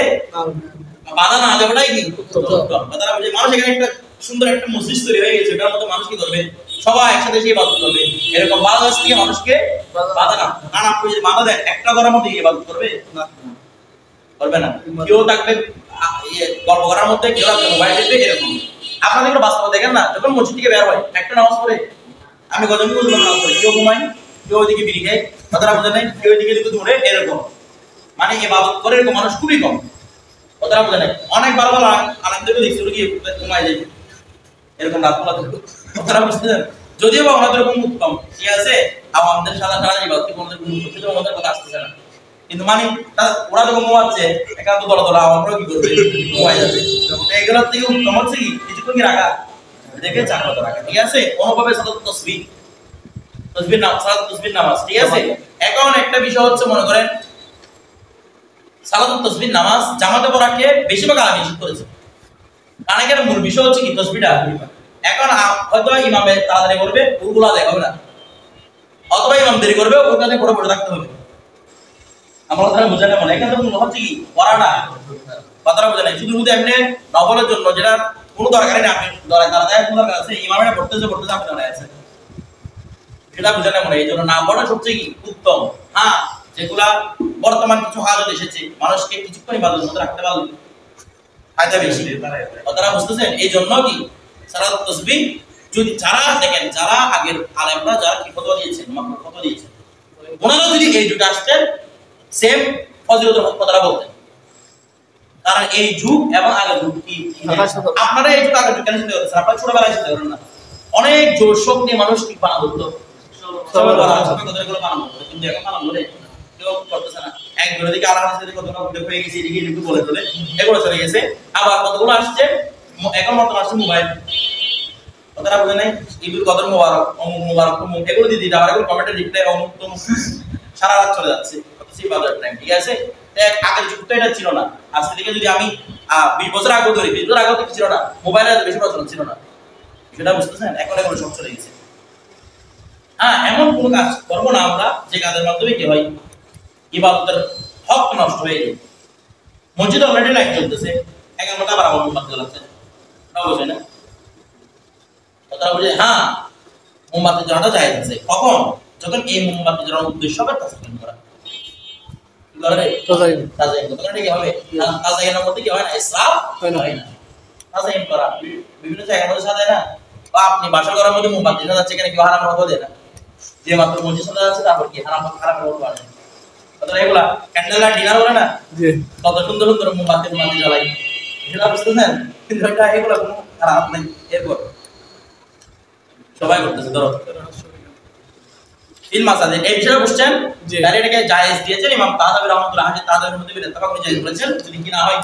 বাধা না দেওয়াটাই কি উত্তম। কথাটা বুঝে মানুষ এখানে একটা সুন্দর একটা মসজিদ তৈরি হয়ে গেছে, এটার মধ্যে মানুষ কি করবে, সবাই একসাথে এসে ইবাদত করবে, এরকম ভালো কাজ থেকে মানুষকে বাধা না। কারণ আপনি যদি বাধা দেন, একটা ঘরের মধ্যে ইবাদত করবে না, করবে না। কেউ থাকবে গল্প করার মধ্যে, কেউ থাকবে মোবাইল টিপবে, এরকম। আপনারা এগুলো বাস্তবে দেখেন না, যখন মসজিদ থেকে বের হয় একটা নামাজ পড়ে, আমি গজম নামাজ পড়ি, কেউ ঘুমাই, কেউ ওইদিকে বিড়ি খায়, কথাটা বুঝে নাই, কেউ ওইদিকে দিকে দৌড়ে, এরকম। মানে ইবাদত করে এরকম মানুষ খুবই কম, কথাটা বুঝে নাই। অনেক ভালো ভালো আলেমদেরকে দেখছি গিয়ে ঘুমায় যায় এরকম রাতগুলো, কথাটা বুঝতেছেন? যদিও বা আমাদের এরকম উত্তম, ঠিক আছে, আমাদের সাদা সাদা ইবাদত আমাদের কোনো আমাদের কথা আসতেছে না, কিন্তু মানে ওরা যখন ঘুমাচ্ছে একান্ত দলা দলা আমরা কি করবে, ঘুমায় যাবে। এগুলোর থেকে উত্তম হচ্ছে কি কিছুক্ষণ কি রাখা, দেখে জাগ্রত রাখা, ঠিক আছে। অনুভবে সালাত তাসবিহ, তাসবিহ নামাজ, সালাত তাসবিহ নামাজ, ঠিক আছে। এখন একটা বিষয় হচ্ছে, মনে করেন সালাত তাসবিহ নামাজ জামাতে পড়াকে বেশিরভাগ আলেম নিষেধ করেছে, কারণ এখানে মূল বিষয় হচ্ছে কি তাসবিহটা। এখন হয়তো ইমামে তাড়াতাড়ি করবে, ওগুলো দেখাবে না, অথবা ইমাম দেরি করবে, ওর কাছে পড়ে পড়ে থাকতে হবে। আমার কথা বুঝে না, মনে এখানে মূল হচ্ছে কি পড়াটা, কথাটা বুঝে নাই। শুধু শুধু এমনি নফলের জন্য যেটা কোনো দরকারই নেই, আপনি দাঁড়ায় কোনো দরকার আছে, ইমামেরা পড়তেছে আপনি দাঁড়ায় আছে, সেটা বুঝে না মনে। এই জন্য না পড়া সবচেয়ে কি উত্তম। হ্যাঁ, যেগুলা বর্তমান কিছু হাজত এসেছে, মানুষকে কিছুক্ষণ ইবাদতের মধ্যে রাখতে পারলে ফায়দা বেশি, কথাটা বুঝতেছেন? এই জন্য কি সালাত তাসবিহ যদি যারা দেখেন, যারা আগের আলেমরা যারা কি ফতোয়া দিয়েছেন, মাকরুহ ফতোয়া দিয়েছেন, ওনারা যদি এই যুগে আসতেন সেম ফজিলতের কথাটা বলতেন। কারণ এই যুগ এবং আগের যুগ কি, আপনারা এই যুগ আগের যুগ কেন চিন্তা করতেছেন? আপনারা ছোটবেলায় চিন্তা করেন না, অনেক জোর শোক নিয়ে মানুষ ঠিক বানাবো তো, সবাই কথাগুলো বানাবো, কিন্তু এখন বানাবো বলে কেউ করতেছে না। একজনের দিকে আলাদা দিকে কতটা হয়ে গেছে, এদিকে একটু বলে তোলে, এগুলো চলে গেছে। আবার কতগুলো আসছে এখন বর্তমান আসছে মোবাইল, কথাটা বুঝে নাই, ঈদুল কদর মোবারক, অমুক মোবারক, অমুক, এগুলো দিয়ে দিতে আবার এগুলো কমেন্টে লিখলে অমুক তমুক, সারা রাত চলে যাচ্ছে, সেই বাজার টাইম, ঠিক আছে। আগের যুগ তো এটা ছিল না। আজকে থেকে যদি আমি 20 বছর আগে ধরি, 20 বছর আগে তো ছিল না, মোবাইলের বেশি প্রচলন ছিল না, সেটা বুঝতেছেন? এখন এগুলো সব চলে গেছে। হ্যাঁ, এমন কোন কাজ করবো না আমরা যে কাজের মাধ্যমে কি হয় ইবাদতের হক নষ্ট হয়ে যায়। মসজিদে অলরেডি লাইট জ্বলতেছে, এখন মতো আবার আমার মোমবাতি জ্বালাচ্ছে, না বুঝে না, কথা বুঝে? হ্যাঁ, মোমবাতি জ্বালাটা জায়েজ আছে। কখন? যখন এই মোমবাতি জ্বালানোর উদ্দেশ্য হবে তাজকিন করা, বিভিন্ন জায়গার মধ্যে সাজায় না, বা আপনি বাসা করার মধ্যে মোমবাতি সাজাচ্ছে, এখানে কেউ হারাম মতো দেয় না, যে মাত্র মসজিদ সাজা যাচ্ছে তারপর কি হারাম মতো আসে। এগুলা ক্যান্ডেল লাইট ডিনার বলে না, কত সুন্দর সুন্দর মোমবাতি জ্বালাই, সেটা বুঝতেছেন? কিন্তু এগুলা কোনো খারাপ নেই, এরপর সবাই করতেছে। ধরো ফিল মাসাজিদ এই বিষয়ে বুঝছেন তাহলে এটাকে জায়েজ দিয়েছেন ইমাম তাহাবি রাহমাতুল্লাহ আলাইহি তাদের মধ্যে বিলে তাফাক করে জায়েজ বলেছেন যদি কি না হয়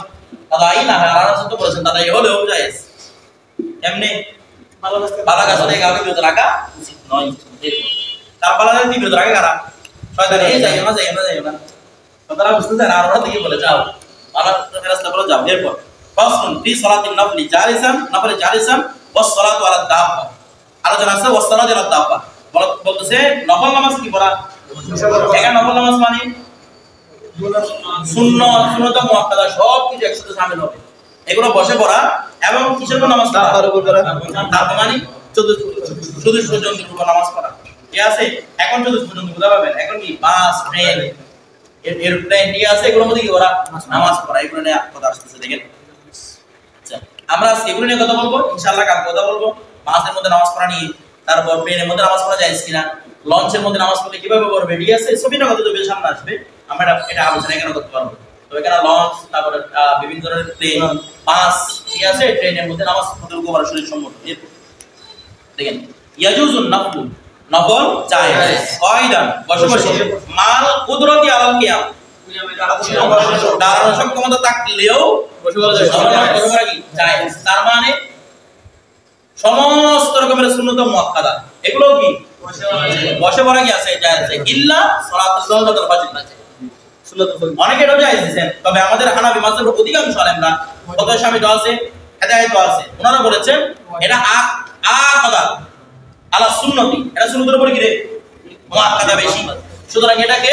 তাদাই না হয় আলাদা তো বলেছেন তাদাই হলেও জায়েজ এমনি বালা গাছ থেকে আগে বিরত রাখা উচিত নয় তার বালা গাছ দিয়ে বিরত রাখা কারা শয়তান এই যাইও না তারা বুঝতেছেন আর ওরা দিকে বলে যাও বালা রাস্তা বলে যাও এরপর ফাসলুন ফি সালাতিন নফলি জালিসান ওয়াস সালাতু আলা দাব্বা আলোচনা আছে ওয়াস সালাতু আলা দাব্বা বলতেছে নফল নামাজ কি পড়া এখানে নফল নামাজ মানে সুন্নত মুআক্কাদা সব কিছু একসাথে শামিল হবে এগুলো বসে পড়া এবং কিসের উপর নামাজ পড়া তার উপর মানে চতুর্থ পর্যন্ত উপর নামাজ পড়া ঠিক আছে এখন চতুর্থ পর্যন্ত বুঝা পাবেন এখন কি বাস ট্রেন এরপ্লেন ঠিক আছে এগুলোর মধ্যে কি ওরা নামাজ পড়া এগুলো নিয়ে কথা আসছে দেখেন আচ্ছা আমরা এগুলো নিয়ে কথা বলবো ইনশাআল্লাহ কাল কথা বলবো বাসের মধ্যে নামাজ পড়া নিয়ে তারপর প্লেনের মধ্যে নামাজ পড়া যায় কিনা লঞ্চের মধ্যে নামাজ পড়লে কিভাবে পড়বে ঠিক আছে সবই না কথা তো বেশ সামনে আসবে আমরা এটা আলোচনা এখানে করতে পারবো তো এখানে লঞ্চ তারপর বিভিন্ন ধরনের প্লেন বাস ঠিক আছে ট্রেনের মধ্যে নামাজ পড়তে করা শরীর সম্মত দেখেন ইয়াজুজুন নফল জায়েজ কায়দা বসে মাল কুদরতি আলাল কিয়াম দাঁড়ানোর সক্ষমতা থাকলেও বসে কি জায়েজ তার মানে সমস্ত রকমের সুন্নত মুআক্কাদা এগুলো কি বসে পড়া কি আছে জায়েজ আছে ইল্লা সালাতুল ফাজর সুন্নাতুল ফাজর অনেকে এটা জায়েজ দিবেন তবে আমাদের হানাফি মাযহাবের অধিকাংশ আলেমরা ফতোয়া শামিল আছে হেদায়েত আছে ওনারা বলেছেন এটা আকাদা আলা সুন্নতি এটা সুন্নতের উপরে কি রে মুআক্কাদা বেশি সুতরাং এটাকে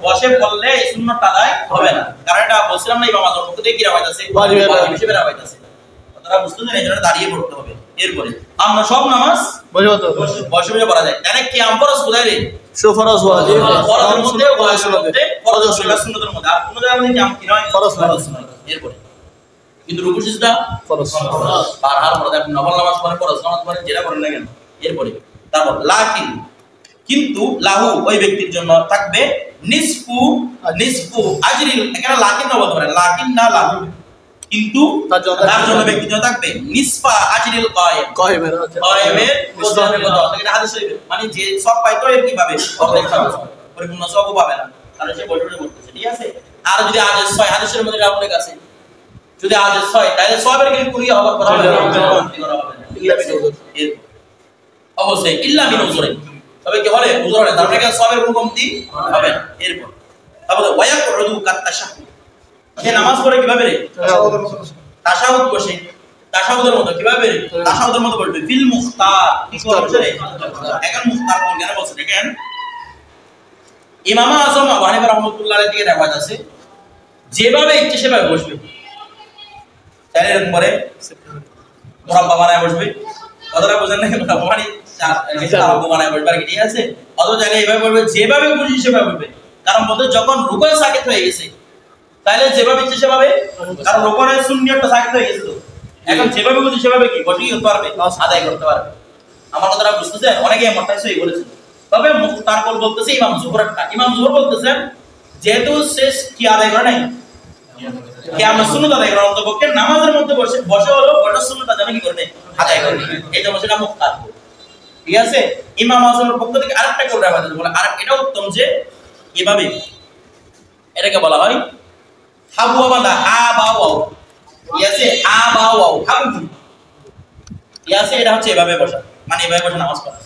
বসে পড়লে এই সুন্নাত আদায় হবে না কারণ এটা বলছিলাম না ইমাম আযম পক্ষ থেকে কি রাওয়ায়াত আছে ওয়াজিব হিসেবে রাওয়ায়াত আছে তারা বুঝতেছেন এই জন্য দাঁড়িয়ে পড়তে হবে এরপরে আমরা সব নামাজ বসে পড়া যায় তাহলে কি আমফরজ কোথায় রে ফরজ ওয়াজিব ফরজের মধ্যে ফরজ সুন্নতের মধ্যে আর কোন জায়গায় কি আম কি নয় ফরজ নয় এরপরে কিন্তু রুকু সিজদা ফরজ বারবার পড়া যায় নফল নামাজ পড়ে ফরজ নামাজ পড়ে যেটা করেন না কেন এরপরে তারপর কিন্তু লাহু ওই ব্যক্তির জন্য থাকবে নিসফু আজরিল এখানে লাকিন না বলতে পারে লাকিন না লাহু কিন্তু তার জন্য ব্যক্তির জন্য থাকবে নিসফা আজরিল কায়েমের ওজনের কথা এটা হাদিস শরীফ মানে যে সব পাইতো এর কিভাবে পরিপূর্ণ সবও পাবে না তাহলে সে বইটা বলতেছে ঠিক আছে আর যদি আদেশ 6 হাদিসের মধ্যে আপনাদের কাছে যদি আদেশ 6 তাহলে সবের কি কুরিয়া হওয়ার কথা হবে অবশ্যই ইল্লা মিন উযুরি তবে কি হলে উযুর হলে তার মানে সবের কোনো কমতি হবে না এরপর তারপরে ওয়ায়াকুদু কাত তাশাহুদ যে নামাজ পড়ে কিভাবে রে তাশাহুদ বসে তাশাহুদের মতো কিভাবে রে তাশাহুদের মতো বলবে ফিল মুখতার কি বলছে রে এখন মুখতার কোন জ্ঞান বলছে দেখেন ইমাম আযম আবু হানিফা রাহমাতুল্লাহ আলাইহি থেকে রিওয়ায়াত আছে যেভাবে ইচ্ছে সেভাবে বসবে তাহলে এর পরে মুরাব্বা বানায় বসবে কথাটা বুঝেন না মুরাব্বা মানে মুরাব্বা বানায় বসবে আর কি ঠিক আছে অত জায়গায় এইভাবে বলবে যেভাবে খুশি সেভাবে বলবে কারণ বলতে যখন রুকু সাকিত হয়ে গেছে তাহলে যেভাবে ইচ্ছে সেভাবে কারণ রুকুনের সুন্নিয়তটা সাকিত হয়ে গেছে তো এখন যেভাবে খুশি সেভাবে কি বসে কি করতে পারবে আদায় করতে পারবে আমার কথাটা বুঝতেছেন অনেকে মতামত সই বলেছেন তবে মুখতার কল বলতেছে ইমাম জুহর বলতেছেন যেহেতু শেষ কি আদায় করে নাই কি আমরা সুন্নাত আদায় করার অন্তর্ভুক্ত নামাজের মধ্যে বসে হলো বড় সুন্নাত জানা কি করবে আদায় করবে এই জন্য সেটা মুখতার ঠিক আছে ইমাম আযমের পক্ষ থেকে আরেকটা করে রাখা বলে আর এটা উত্তম যে কিভাবে এটাকে বলা হয় হাবু বান্দা হা বা ওয়াও ঠিক আছে হা বা ওয়াও হাবু ঠিক আছে এটা হচ্ছে এভাবে বসা মানে এভাবে বসে নামাজ পড়া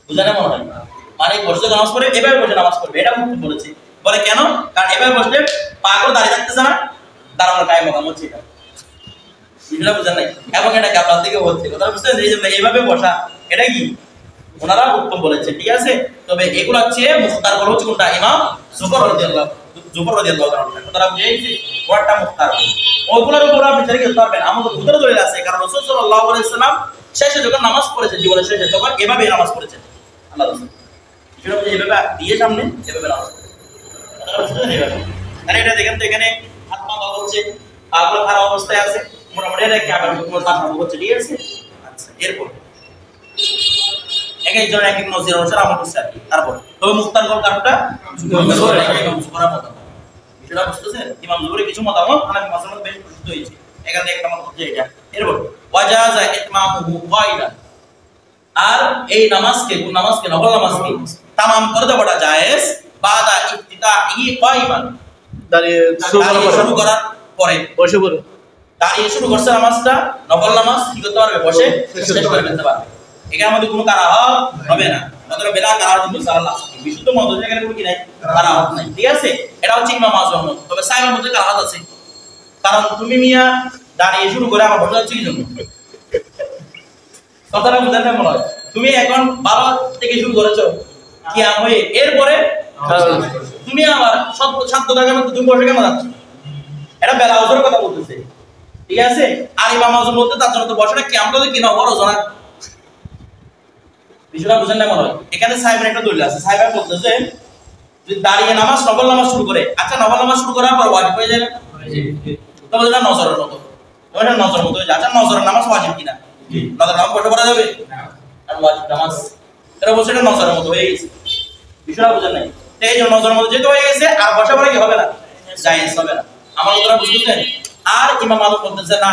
বুঝা না মনে হয় মানে বসে নামাজ পড়ে এভাবে বসে নামাজ পড়বে এটা মুক্ত বলেছে বলে কেন কারণ এভাবে বসলে পা করে দাঁড়িয়ে থাকতেছে না দাঁড়ানোর কায়ে মকাম হচ্ছে এটা বুঝলা বুঝেন নাই এবং এটা গাবলার দিকে হচ্ছে কথা বুঝছেন এই জন্য এইভাবে বসা এটা কি ওনারা উত্তম বলেছে ঠিক আছে তবে এগুলো হচ্ছে মুখতার বলা হচ্ছে কোনটা ইমাম জুফর রাদিয়াল্লাহু তাআলা কথাটা বুঝেছি ওয়াটা মুখতার ওগুলোর উপর আপনি বিচার করতে পারবেন আমাদের উত্তর দলিল আছে কারণ রাসূল সাল্লাল্লাহু আলাইহি সাল্লাম শেষে যখন নামাজ পড়েছেন জীবনের শেষে তখন এভাবে নামাজ পড়েছেন আল্লাহ রাসূল সেটা হচ্ছে এভাবে দিয়ে সামনে এভাবে নামাজ মানে এটা দেখেন তো এখানে হাত পা ধরা হচ্ছে পাগুলো খারাপ অবস্থায় আছে মোটামুটি এটা কি আবার কোন কাজ হচ্ছে ঠিক আছে আচ্ছা এরপর এক একজন এক এক নজির অনুসারে আমল করছে আর কি তারপর তবে মুখতার কল কারণটা ইমাম জুহরের মতামত সেটা বুঝতেছেন ইমাম জুহরের কিছু মতামত হানাফি মাযহাবের মধ্যে বেশ প্রসিদ্ধ হয়েছে এখানে একটা মত হচ্ছে এটা এরপর ওয়াজাজা ইতমামুহু কায়দা আর এই নামাজকে কোন নামাজকে নফল নামাজকে তামাম করে দেওয়াটা জায়েজ বাদা ইফতিতাহি কাইমান দাঁড়িয়ে শুরু করার পরে বসে পড়ে দাঁড়িয়ে শুরু করছে নামাজটা নফল নামাজ কি করতে পারবে বসে শেষ করে ফেলতে পারবে এখানে আমাদের কোনো কারাহ হবে না অতএব বেলা কারাহ কিন্তু সালাহ বিশুদ্ধ মত এখানে কোনো কি নাই কারাহ নাই ঠিক আছে এটা হচ্ছে ইমাম আযম মত তবে সাইবার মধ্যে কারাহ আছে কারণ তুমি মিয়া দাঁড়িয়ে শুরু করে আবার বসে যাচ্ছে কি জন্য কথাটা বুঝেন না মনে হয় তুমি এখন 12 থেকে শুরু করেছো কিয়াম হয়ে এরপরে তুমি আবার 7 টাকার মধ্যে তুমি বসে কেন যাচ্ছ এটা বেলা ওজোর কথা বলতেছে ঠিক আছে আর ইমাম আযম বলতে তার জন্য তো বসাটা কিয়াম করে কি না বড় জনা বিষয়টা বুঝেন না মনে হয় এখানে সাহেবের একটা দলিল আছে সাহেব বলতেছে যদি দাঁড়িয়ে নামাজ নফল নামাজ শুরু করে আচ্ছা নফল নামাজ শুরু করার পর ওয়াজিব হয়ে যায় না তবে এটা নজরের মতো ওটা নজরের মতো হয়ে যায় আচ্ছা নজরের নামাজ ওয়াজিব কিনা নজরের নামাজ পড়তে পারা যাবে আর ওয়াজিব নামাজ এটা বলছে এটা নজরের মতো হয়ে গেছে বিষয়টা বুঝেন নাই তো এই জন্য নজরের মতো যেহেতু হয়ে গেছে আর বসা পড়া কি হবে না জায়েজ হবে না আমার কথাটা বুঝতেছেন আর ইমাম আযম বলতেছে না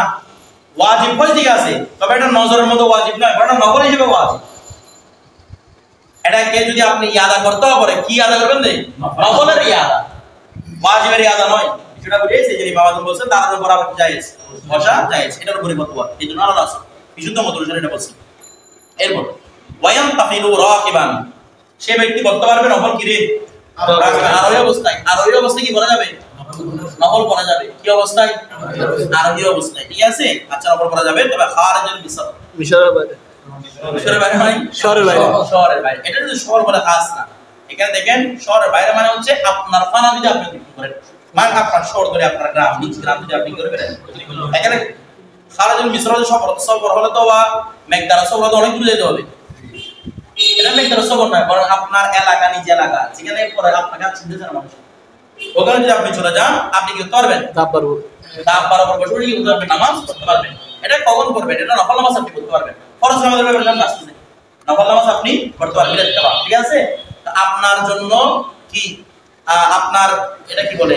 ওয়াজিব হয় ঠিক আছে তবে এটা নজরের মতো ওয়াজিব নয় বরং নফল হিসেবে ওয়াজিব এটাকে যদি আপনি ইয়াদা করতে পারে কি ইয়াদা করবেন রে নফলের ইয়াদা ওয়াজিবের ইয়াদা নয় সেটা বুঝেছে যে ইমাম আযম বলছেন তার উপর আবার জায়েজ বসা জায়েজ এটার উপরে ফতোয়া এইজন্য আলাদা আছে বিশুদ্ধ মত অনুসারে এটা বলছি এরপর ওয়ায়াম তাফিলু রাকিবান সে ব্যক্তি করতে পারবে নফল কি রে আর ওই অবস্থায় কি করা যাবে নফল করা যাবে কি অবস্থায় আরবি অবস্থায় ঠিক আছে আচ্ছা নফল করা যাবে তবে খারিজুল মিশরের বাইরে শহরের বাইরে মানে শহরের বাইরে এটা যদি শহর বলে খাস না এখানে দেখেন শহরের বাইরে মানে হচ্ছে আপনার ফানা যদি আপনি কি করেন মানে আপনার শহর ধরে আপনার গ্রাম নিজ গ্রাম যদি আপনি করে ফেলেন এখানে খারিজুল মিশর সফর হলে তো বা মেঘদারা সফর হলে অনেক দূরে যেতে হবে এটা মেঘদারা সফর নয় বরং আপনার এলাকা নিজ এলাকা যেখানে পরে আপনাকে চিনতে চান মানুষ ওখানে যদি আপনি চলে যান আপনি কি করবেন দাব বরাবর বসে কি করতে পারবেন নামাজ পড়তে পারবেন এটা কখন করবেন এটা নফল নামাজ আপনি করতে পারবেন ফরজ নামাজের ব্যাপারে জানা আছে নফল নামাজ আপনি পড়তে পারবেন ঠিক আছে তো আপনার জন্য কি আপনার এটা কি বলে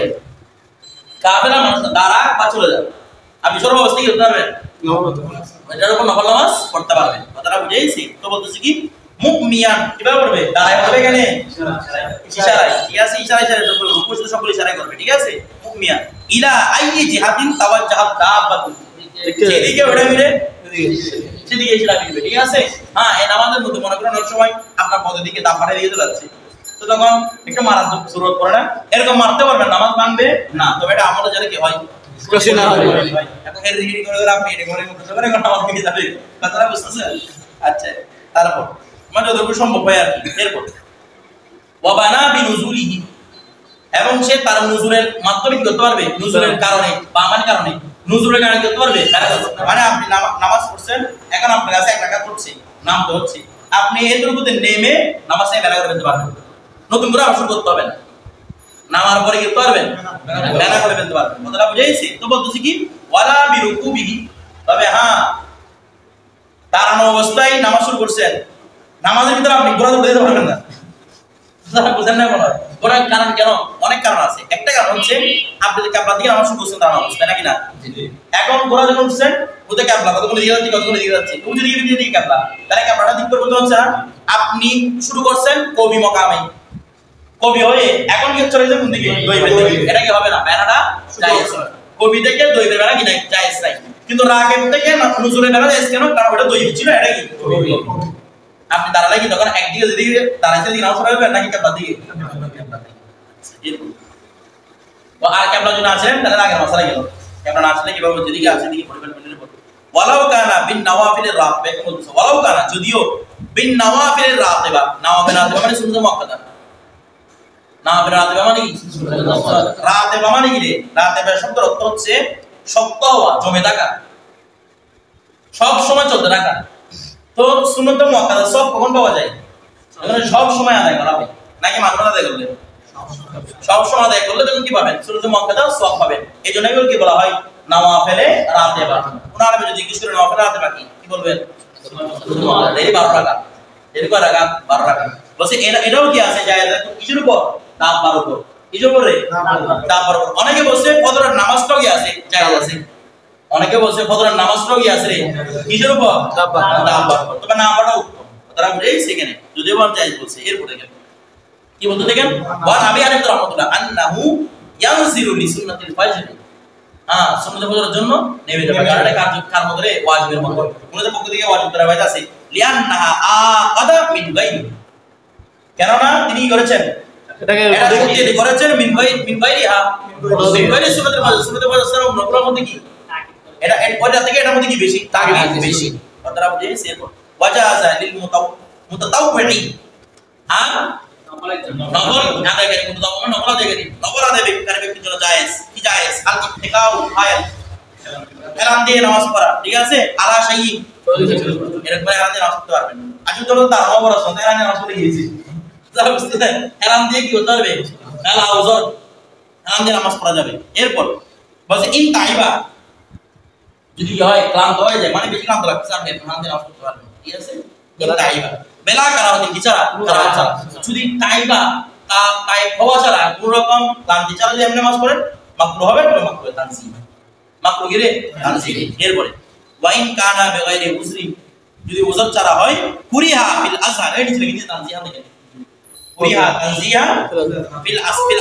কাফেরা মানুষ দ্বারা বা চলে যাবে আপনি সর্বাবস্থায় কি করতে পারবেন এটার উপর নফল নামাজ পড়তে পারবেন কথাটা বুঝেইছি তো বলতেছি কি মুমিয়ান কিভাবে করবে দাঁড়ায় হবে কেনে ইশারায় ঠিক আছে ইশারায় রুকু শুধু সকল ইশারায় করবে ঠিক আছে মুমিয়ান ইলা আইয়ি জিহাদিন তাওয়াজ্জাহাত দাবাত যেদিকে ওটা মিলে সেদিকে ইশারা করবে ঠিক আছে হ্যাঁ এই নামাজের মধ্যে মনে করেন অনেক সময় আপনার পদের দিকে দাব পাঠিয়ে দিয়ে যাচ্ছে তো তখন একটা মারাত্মক সুরত করে না এরকম মারতে পারবেন নামাজ ভাঙবে না তবে এটা আমাদের যারা কি হয় খুশি না হয় এখন এর রিডিং করে আপনি এটা করে করতে পারেন এখন নামাজ ভেঙে যাবে কথাটা বুঝতেছেন আচ্ছা তারপর মানে যতটুকু সম্ভব হয় আর কি এরপর ওয়াবানা বিনুজুলিহি এবং সে তার নুজুলের মাধ্যমে কি করতে পারবে নুজুলের কারণে বা মানে কারণে নুজুলের কারণে করতে পারবে মানে আপনি নামাজ পড়ছেন এখন আপনার কাছে এক রাকাত পড়ছে নাম তো হচ্ছে আপনি এর রুকুতে নেমে নামাজে বেলা করে ফেলতে পারবেন নতুন করে শুরু করতে হবে না নামার পরে কি করতে পারবেন বেলা করে ফেলতে পারবেন কথাটা বুঝাইছি তো বলতেছি কি ওয়ালা বিরুকুবিহি তবে হ্যাঁ দাঁড়ানো অবস্থায় নামাজ শুরু করছেন নামাজের ভিতরে আপনি ঘোরা দৌড়ে যেতে পারবেন না বুঝেন না মনে হয় ঘোরার কারণ কেন অনেক কারণ আছে একটা কারণ হচ্ছে আপনি যে ক্যাবলা দিকে নামাজ শুরু করছেন দাঁড়ানো অবস্থায় নাকি না এখন ঘোরা যখন উঠছেন ওদের ক্যাবলা কতক্ষণ দিকে যাচ্ছে কতক্ষণ দিকে যাচ্ছে তুমি যদি দিকে ক্যাবলা তাহলে ক্যাবলাটা দিক করে বলতে হচ্ছে না আপনি শুরু করছেন কবি মকামে কবি হয়ে এখন কি চলে যাবে কোন দিকে দইবের দিকে এটা কি হবে না বেড়াটা জায়েজ কবি থেকে দইবের বেড়া কি নাই জায়েজ নাই কিন্তু রাগের থেকে নুজুলের বেড়া জায়েজ কেন কারণ ওটা দই ছিল এটা কি আপনি দাঁড়ালে কি তখন একদিকে যেদিকে দাঁড়াইতে দিকে নাও সরাবেন নাকি ক্যাবলা দিকে তো আর ক্যাবলা যদি আছেন তাহলে আগের মশলা গেল ক্যাবলা না আসলে কিভাবে যেদিকে আছে দিকে পরিমাণ মিলে পড়বে ওয়ালাউ কানা বিন নওয়াফিলের রাতবা কেমন বলছে ওয়ালাউ কানা যদিও বিন নওয়াফিলের রাতবা নওয়াফিল রাতবা মানে সুন্নাত মুআক্কাদা নওয়াফিল রাতবা মানে কি রাতবা মানে কি রে রাতবা শব্দের অর্থ হচ্ছে শক্ত হওয়া জমে থাকা সব সময় চলতে থাকা তো সুন্নাত মুআক্কাদা সব কখন পাওয়া যায় মানে সব সময় আদায় করা হবে নাকি মাত্রা আদায় করলে সব সময় আদায় করলে তখন কি পাবেন সুন্নাত মুআক্কাদা সব পাবেন এইজন্য এগুলো কি বলা হয় নওয়াফিলে রাতবা ওনারা যদি জিজ্ঞেস করে নওয়াফিলে রাতবা কি বলবেন এই 12 রাকাত এর কয় রাকাত 12 রাকাত বলছে এটাও কি আছে জায়েজ কিসের উপর দাব 12 উপর কিসের উপরে দাব 12 অনেকে বলছে ফজরের নামাজটাও কি আছে জায়েজ আছে অনেকে বলছে ফজরের নামাজটাও কি আছে রে কিসের উপর দাব 12 তবে না পড়াও তারা বলে সেখানে যদিও বা জায়েজ বলছে এরপর দেখেন কি বলতে দেখেন ওয়ান আবি হানিফা রাহমাতুল্লাহ আন্নাহু ইয়ানজিলু লি সুন্নাতিল ফাজর সুন্নাতুল ফজরের জন্য নেমে যাবে কারণ এটা কার মধ্যে ওয়াজিবের মধ্যে ওনাদের পক্ষ থেকে ওয়াজিব করা হয়েছে আছে লিআন্নাহা আকাদা মিন গায়রি কেন না তিনি করেছেন এটাকে এটা সত্যি করেছেন মিন গায়রি সুন্নাতুল ফজর সালাম নফলের মধ্যে কি এটা ওইটা থেকে এটার মধ্যে কি বেশি তাকবীর বেশি তারা বুঝে এরপর ওয়াজাযা লিল মুতাতাওয়ি নফল আদায়কারী মুতাতাওয়ি নফল আদায়কারী নফল আদায়কারী ব্যক্তির জন্য জায়েজ কি জায়েজ আল ইতিকাউ ফায়াল এলান দিয়ে নামাজ পড়া ঠিক আছে আলা শাইই এরকম এলান দিয়ে নামাজ পড়তে পারবেন আজকে তো তার খবর আছে এলান দিয়ে নামাজ পড়ে গিয়েছি তাহলে বুঝতে এলান দিয়ে কি হতে পারবে আলা উযর এলান দিয়ে নামাজ পড়া যাবে এরপর বলছে ইন তাইবা যদি হয় ক্লান্ত হয়ে যায় মানে বেশি ক্লান্ত লাগছে আপনি এলান দিয়ে নামাজ পড়তে পারবেন ঠিক আছে ইন তাইবা বেলা করা হতে কি ছাড়া যদি তাইবা তাই হওয়া ছাড়া কোন রকম ক্লান্তি ছাড়া যদি আপনি নামাজ পড়েন মাকরুহ হবে তবে মাকরুহ তানজিহ মাকরুহ গিরে তানজিহ এরপরে ওয়াইন কানা বিগাইরি উজরি যদি উযর ছাড়া হয় কুরিহা ফিল আজহার এই নিচে লিখে তানজিহ দেখেন কুরিহা তানজিহ ফিল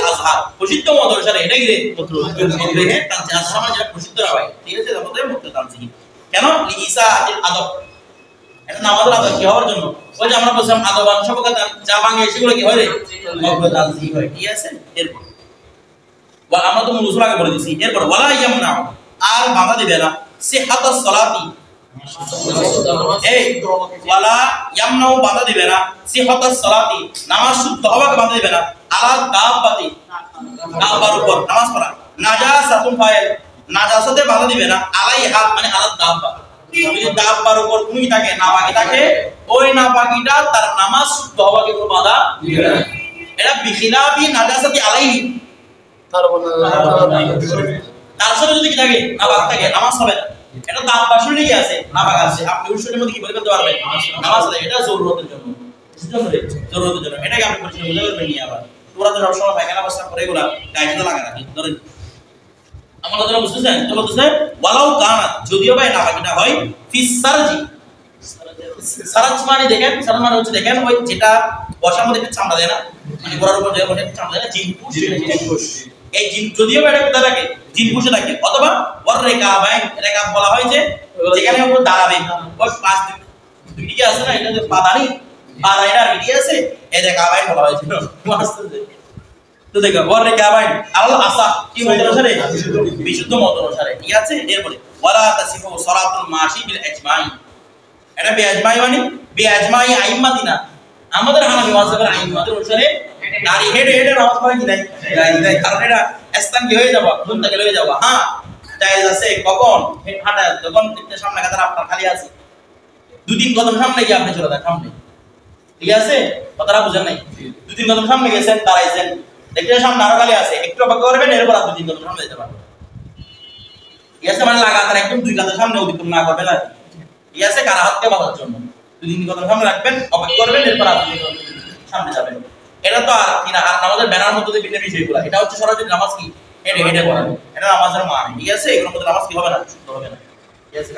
আজহার প্রসিদ্ধ মত অনুসারে এটা গিরে দেখে তানজিহ আজহার যেটা প্রসিদ্ধ হয় ঠিক আছে তার মধ্যে মুক্ত তানজিহ কেন লিসা আতিল আদব এটা নামাজের আদব কি হওয়ার জন্য ওই যে আমরা বলছিলাম আদবান সবকা যা ভাঙে সেগুলো কি হয় রে মাকরুহ তানজিহ হয় ঠিক আছে এরপর আমরা তো মুসলা আগে বলে দিছি এরপর ওয়ালা ইয়ামনা আর বাধা দিবে না সিহাতাস সালাতি এই ওয়ালা ইয়ামনাও বাধা দিবে না সিহাতাস সালাতি নামাজ শুদ্ধ হওয়াকে বাধা দিবে না আলা দাব্বাতি দাব্বার উপর নামাজ পড়া নাজাসাতুন ফাইল নাজাসাতে বাধা দিবে না আলাইহা মানে আলা দাব্বা যদি দাব্বার উপর তুমি থাকে না বাকি থাকে ওই না বাকিটা তার নামাজ শুদ্ধ হওয়াকে কোনো বাধা দিবে না এটা বিখিলাফি নাজাসাতি আলাইহি তার সাথে যদি কি থাকে নাবাক থাকে নামাজ হবে না এটা দাঁত বাসুরি কি আছে নাবাক আছে আপনি উৎসবের মধ্যে কি বলে করতে পারবেন নামাজ আছে এটা জরুরতের জন্য জরুরতের জন্য এটাকে আপনি পরিচয় বুঝে করবেন নি আবার তোরা তো সব সময় পায়খানা অবস্থা করে এগুলা গায়ে তো লাগা রাখি ধরেন আমরা যারা বুঝতেছেন তো বলতেছে ওয়ালাউ কানা যদিও ভাই নাবাকিটা হয় ফিস সারজি সারাজ মানে দেখেন সারাজ মানে হচ্ছে দেখেন ওই যেটা বসার মধ্যে একটা চামড়া দেয় না মানে গোড়ার উপর যে বসে চামড়া দেয় না জিনপুশ এই জিন যদিও এটা কোথায় থাকে জিনপুশে থাকে অথবা ওর রেকাব বলা হয় যে যেখানে ও দাঁড়াবে ওই পাঁচ দুই কি আছে না এটা যে পাদানি পাদাইটা রেডি আছে এই রেকাবাইন বলা হয়েছে তো দেখো ওর রেকাবাইন আল আসা কি মত অনুসারে বিশুদ্ধ মত অনুসারে ঠিক আছে এরপরে ওয়ালা তাসিফু সালাতুল মাশি বিল ইজমাই এটা বেআজমাই মানে বেআজমাই আইম্মাতি না আমাদের হানাফি মাযহাবের আইম্মাদের অনুসারে দাড়ি হেডে নামাজ পড়ে কি নাই নাই কারণ এটা স্থান কি হয়ে যাবে মুনতাকিল হয়ে যাবে হ্যাঁ জায়েজ আছে কখন হাঁটা যখন তিনটে সামনে কাতার আপনার খালি আছে দুই তিন কদম সামনে গিয়ে আপনি চলে যান সামনে ঠিক আছে কথাটা বুঝেন নাই দুই তিন কদম সামনে গেছেন দাঁড়াইছেন দেখতে সামনে আরো খালি আছে একটু অপেক্ষা করবেন এরপর আর দুই তিন কদম সামনে যেতে পারবেন ঠিক আছে মানে লাগাতার একদম দুই কাতার সামনে অতিক্রম না করবেন আর ঠিক আছে কারা হাতকে বাঁধার জন্য দুই তিন কদম সামনে রাখবেন অপেক্ষা করবেন এরপর আপনি সামনে যাবেন এটা তো আর কিনা আর নামাজের ব্যানার মধ্যে ভিন্ন বিষয়গুলো এটা হচ্ছে সরাসরি নামাজ কি হেডে হেডে করা এটা নামাজের মান ঠিক আছে এগুলোর মধ্যে নামাজ কি হবে না শুদ্ধ হবে না ঠিক আছে।